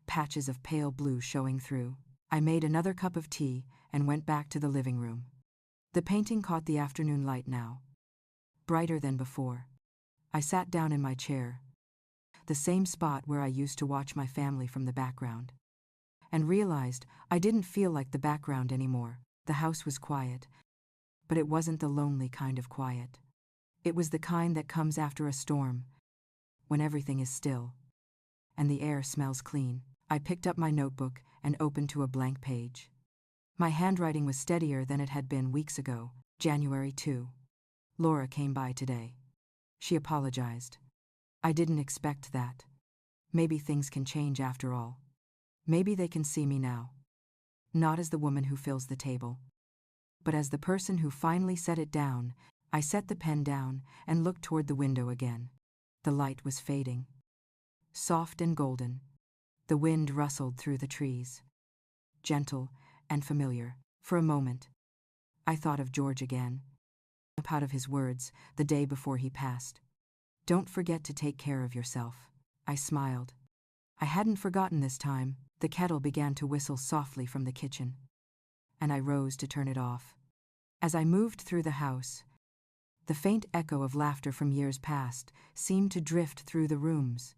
patches of pale blue showing through. I made another cup of tea and went back to the living room. The painting caught the afternoon light now, brighter than before. I sat down in my chair, the same spot where I used to watch my family from the background, and realized I didn't feel like the background anymore. The house was quiet, but it wasn't the lonely kind of quiet. It was the kind that comes after a storm, when everything is still, and the air smells clean. I picked up my notebook and opened to a blank page. My handwriting was steadier than it had been weeks ago. January 2. Laura came by today. She apologized. I didn't expect that. Maybe things can change after all. Maybe they can see me now. Not as the woman who fills the table, but as the person who finally set it down. I set the pen down and looked toward the window again. The light was fading, soft and golden. The wind rustled through the trees, gentle and familiar. For a moment, I thought of George again, out of his words the day before he passed. Don't forget to take care of yourself. I smiled. I hadn't forgotten this time. The kettle began to whistle softly from the kitchen, and I rose to turn it off. As I moved through the house, the faint echo of laughter from years past seemed to drift through the rooms.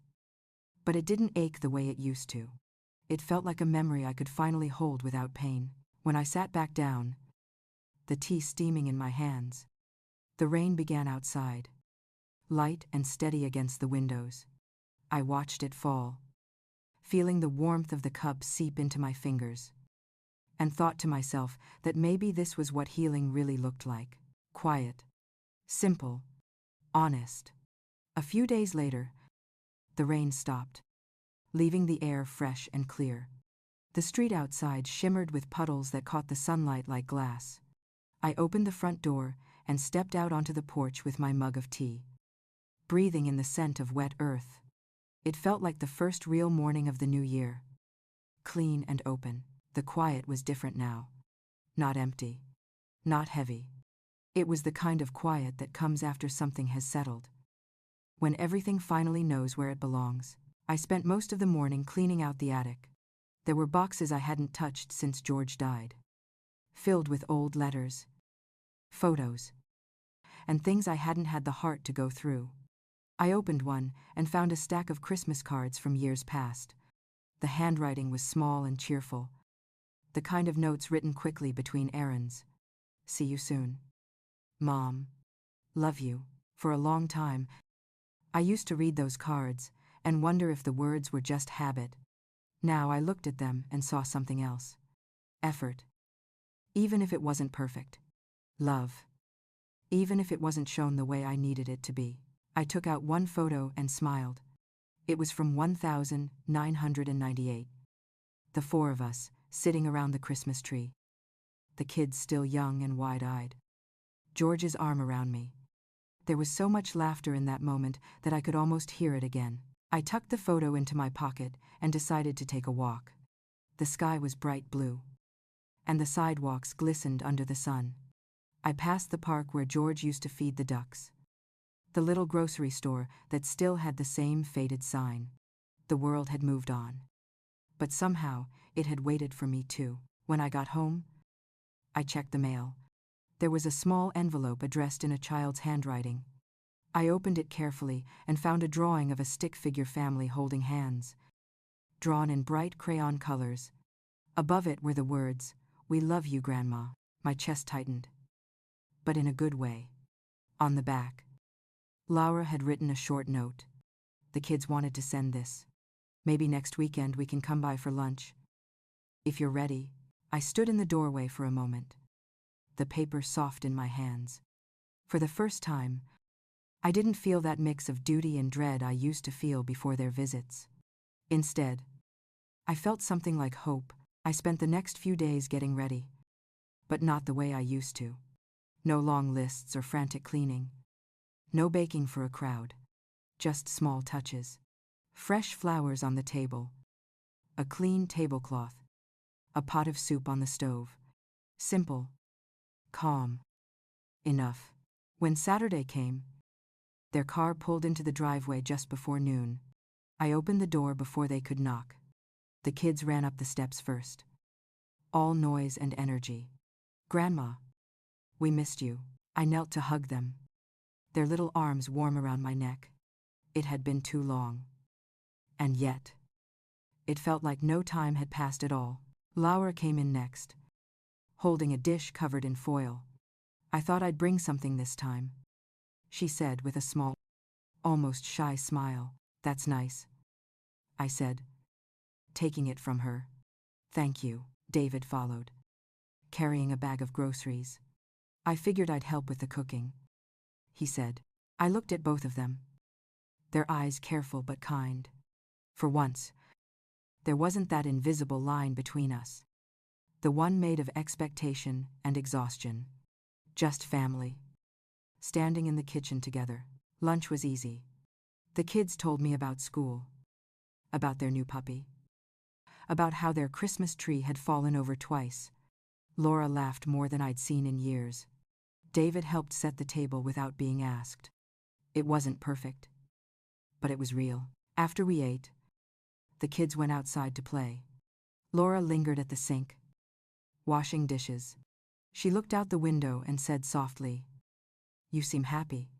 But it didn't ache the way it used to. It felt like a memory I could finally hold without pain. When I sat back down, the tea steaming in my hands, the rain began outside, light and steady against the windows. I watched it fall, feeling the warmth of the cup seep into my fingers, and thought to myself that maybe this was what healing really looked like. Quiet, simple, honest. A few days later, the rain stopped, leaving the air fresh and clear. The street outside shimmered with puddles that caught the sunlight like glass. I opened the front door and stepped out onto the porch with my mug of tea, breathing in the scent of wet earth. It felt like the first real morning of the new year. Clean and open. The quiet was different now. Not empty. Not heavy. It was the kind of quiet that comes after something has settled, when everything finally knows where it belongs. I spent most of the morning cleaning out the attic. There were boxes I hadn't touched since George died, filled with old letters, photos, and things I hadn't had the heart to go through. I opened one and found a stack of Christmas cards from years past. The handwriting was small and cheerful, the kind of notes written quickly between errands. See you soon. Mom. Love you. For a long time, I used to read those cards and wonder if the words were just habit. Now I looked at them and saw something else. Effort. Even if it wasn't perfect. Love. Even if it wasn't shown the way I needed it to be. I took out one photo and smiled. It was from 1998. The four of us, sitting around the Christmas tree. The kids still young and wide-eyed. George's arm around me. There was so much laughter in that moment that I could almost hear it again. I tucked the photo into my pocket and decided to take a walk. The sky was bright blue, and the sidewalks glistened under the sun. I passed the park where George used to feed the ducks. The little grocery store that still had the same faded sign. The world had moved on. But somehow, it had waited for me too. When I got home, I checked the mail. There was a small envelope addressed in a child's handwriting. I opened it carefully and found a drawing of a stick figure family holding hands, drawn in bright crayon colors. Above it were the words, "We love you, Grandma." My chest tightened. But in a good way. On the back, Laura had written a short note. "The kids wanted to send this. Maybe next weekend we can come by for lunch. If you're ready." I stood in the doorway for a moment, the paper soft in my hands. For the first time, I didn't feel that mix of duty and dread I used to feel before their visits. Instead, I felt something like hope. I spent the next few days getting ready, but not the way I used to. No long lists or frantic cleaning. No baking for a crowd. Just small touches. Fresh flowers on the table. A clean tablecloth. A pot of soup on the stove. Simple. Calm. Enough. When Saturday came, their car pulled into the driveway just before noon. I opened the door before they could knock. The kids ran up the steps first. All noise and energy. "Grandma, we missed you." I knelt to hug them, their little arms warm around my neck. It had been too long. And yet, it felt like no time had passed at all. Laura came in next, holding a dish covered in foil. "I thought I'd bring something this time," she said with a small, almost shy smile. "That's nice," I said, taking it from her. "Thank you." David followed, carrying a bag of groceries. "I figured I'd help with the cooking," he said. I looked at both of them, their eyes careful but kind. For once, there wasn't that invisible line between us, the one made of expectation and exhaustion. Just family. Standing in the kitchen together. Lunch was easy. The kids told me about school, about their new puppy, about how their Christmas tree had fallen over twice. Laura laughed more than I'd seen in years. David helped set the table without being asked. It wasn't perfect, but it was real. After we ate, the kids went outside to play. Laura lingered at the sink, washing dishes. She looked out the window and said softly, "You seem happy."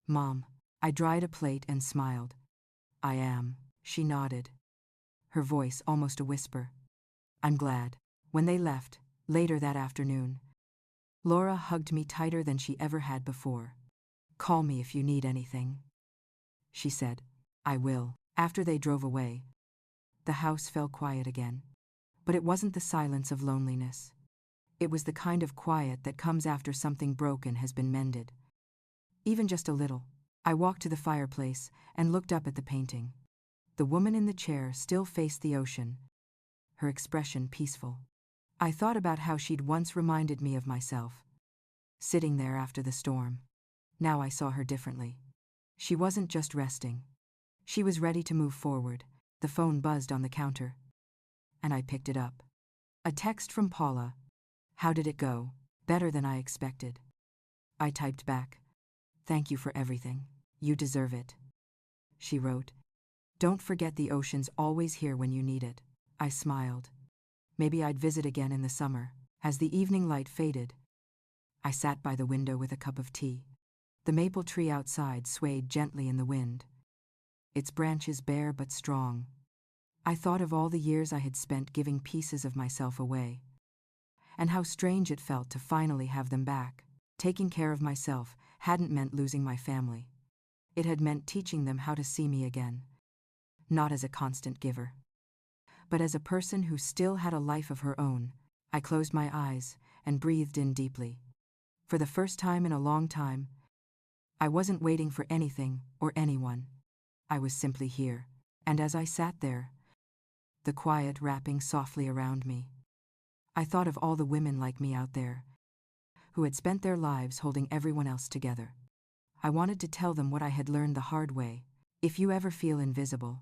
"Mom." I dried a plate and smiled. "I am." She nodded, her voice almost a whisper. "I'm glad." When they left, later that afternoon, Laura hugged me tighter than she ever had before. "Call me if you need anything," she said. "I will." After they drove away, the house fell quiet again. But it wasn't the silence of loneliness. It was the kind of quiet that comes after something broken has been mended. Even just a little. I walked to the fireplace and looked up at the painting. The woman in the chair still faced the ocean, her expression peaceful. I thought about how she'd once reminded me of myself, sitting there after the storm. Now I saw her differently. She wasn't just resting. She was ready to move forward. The phone buzzed on the counter, and I picked it up. A text from Paula. "How did it go?" "Better than I expected." I typed back. "Thank you for everything. You deserve it." She wrote, "Don't forget the ocean's always here when you need it." I smiled. Maybe I'd visit again in the summer. As the evening light faded, I sat by the window with a cup of tea. The maple tree outside swayed gently in the wind, its branches bare but strong. I thought of all the years I had spent giving pieces of myself away, and how strange it felt to finally have them back. Taking care of myself hadn't meant losing my family. It had meant teaching them how to see me again, not as a constant giver, but as a person who still had a life of her own. I closed my eyes and breathed in deeply. For the first time in a long time, I wasn't waiting for anything or anyone. I was simply here. And as I sat there, the quiet wrapping softly around me, I thought of all the women like me out there, who had spent their lives holding everyone else together. I wanted to tell them what I had learned the hard way. If you ever feel invisible,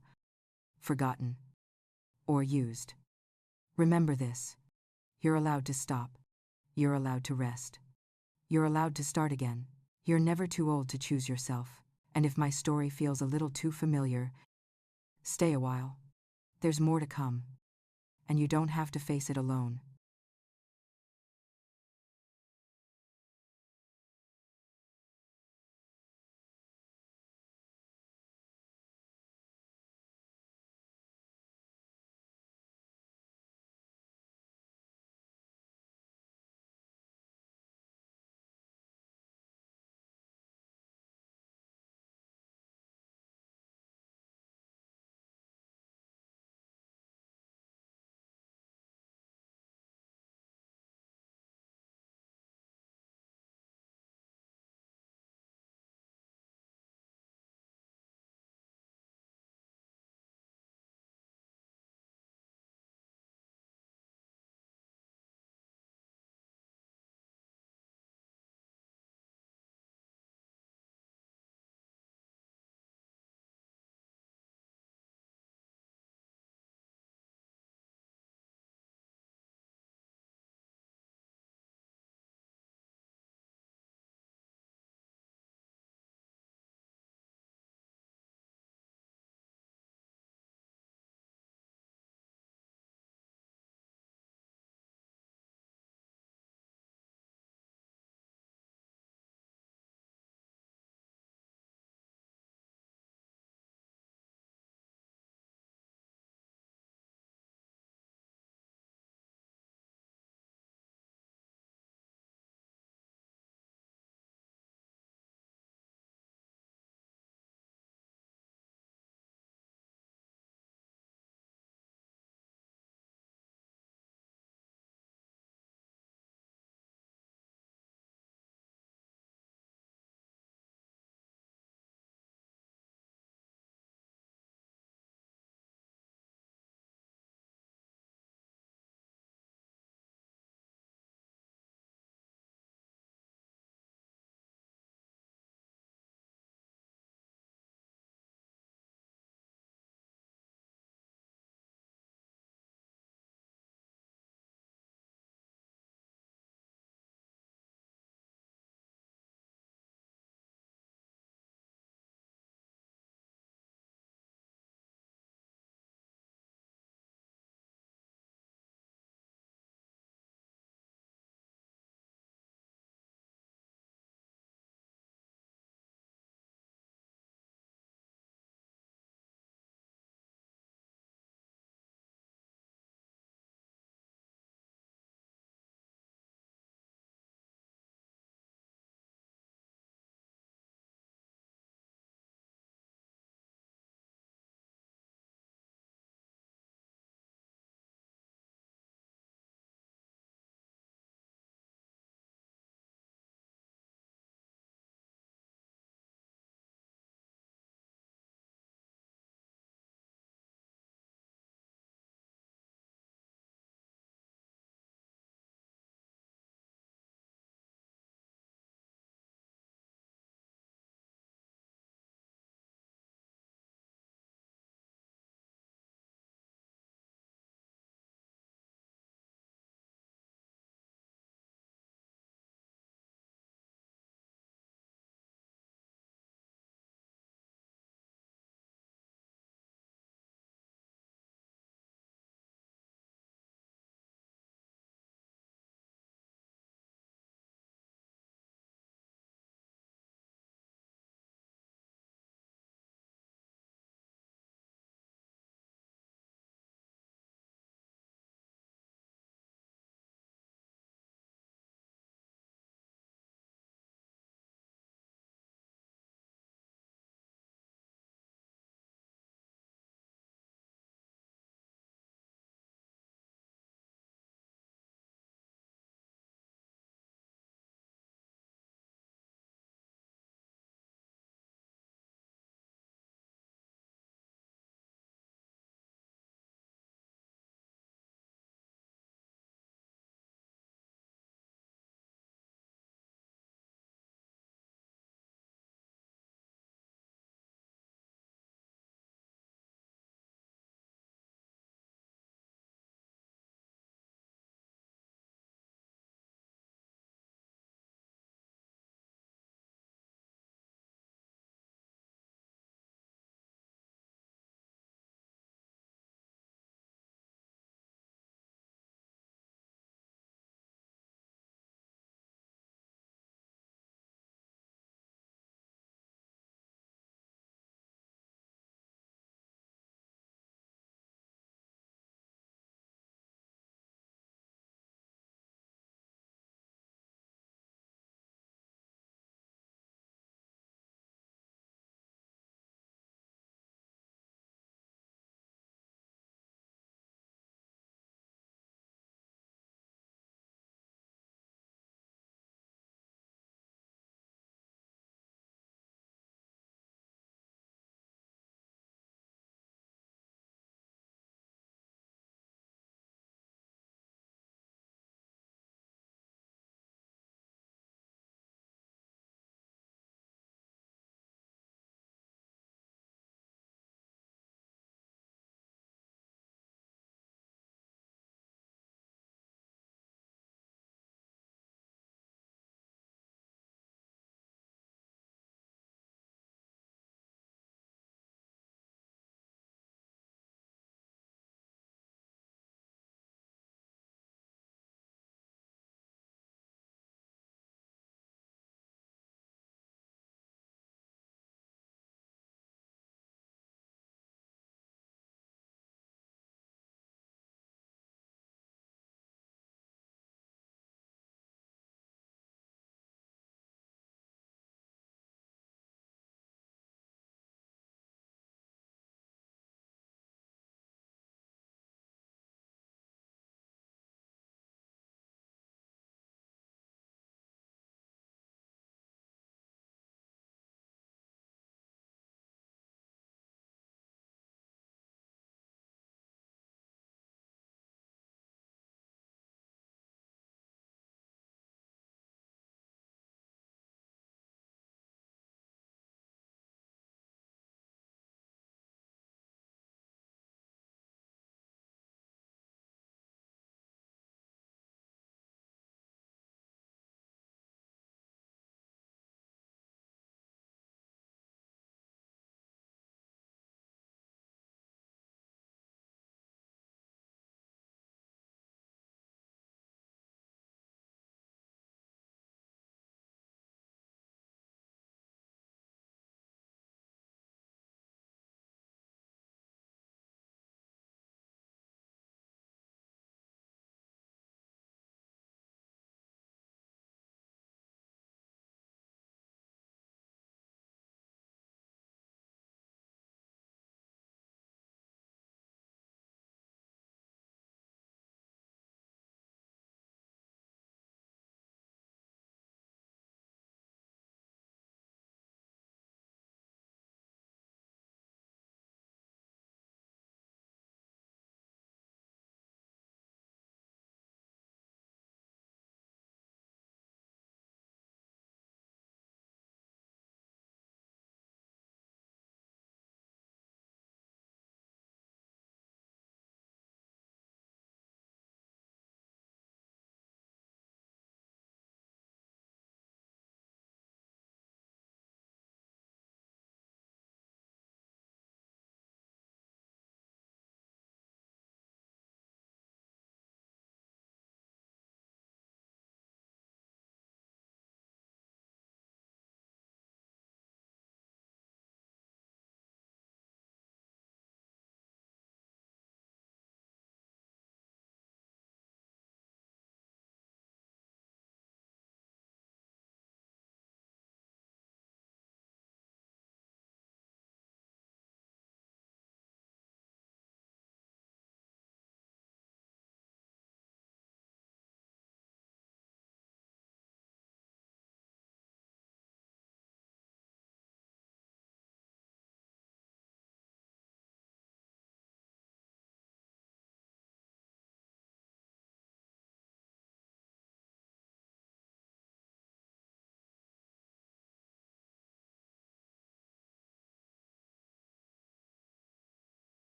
forgotten, or used, remember this. You're allowed to stop. You're allowed to rest. You're allowed to start again. You're never too old to choose yourself. And if my story feels a little too familiar, stay a while. There's more to come. And you don't have to face it alone.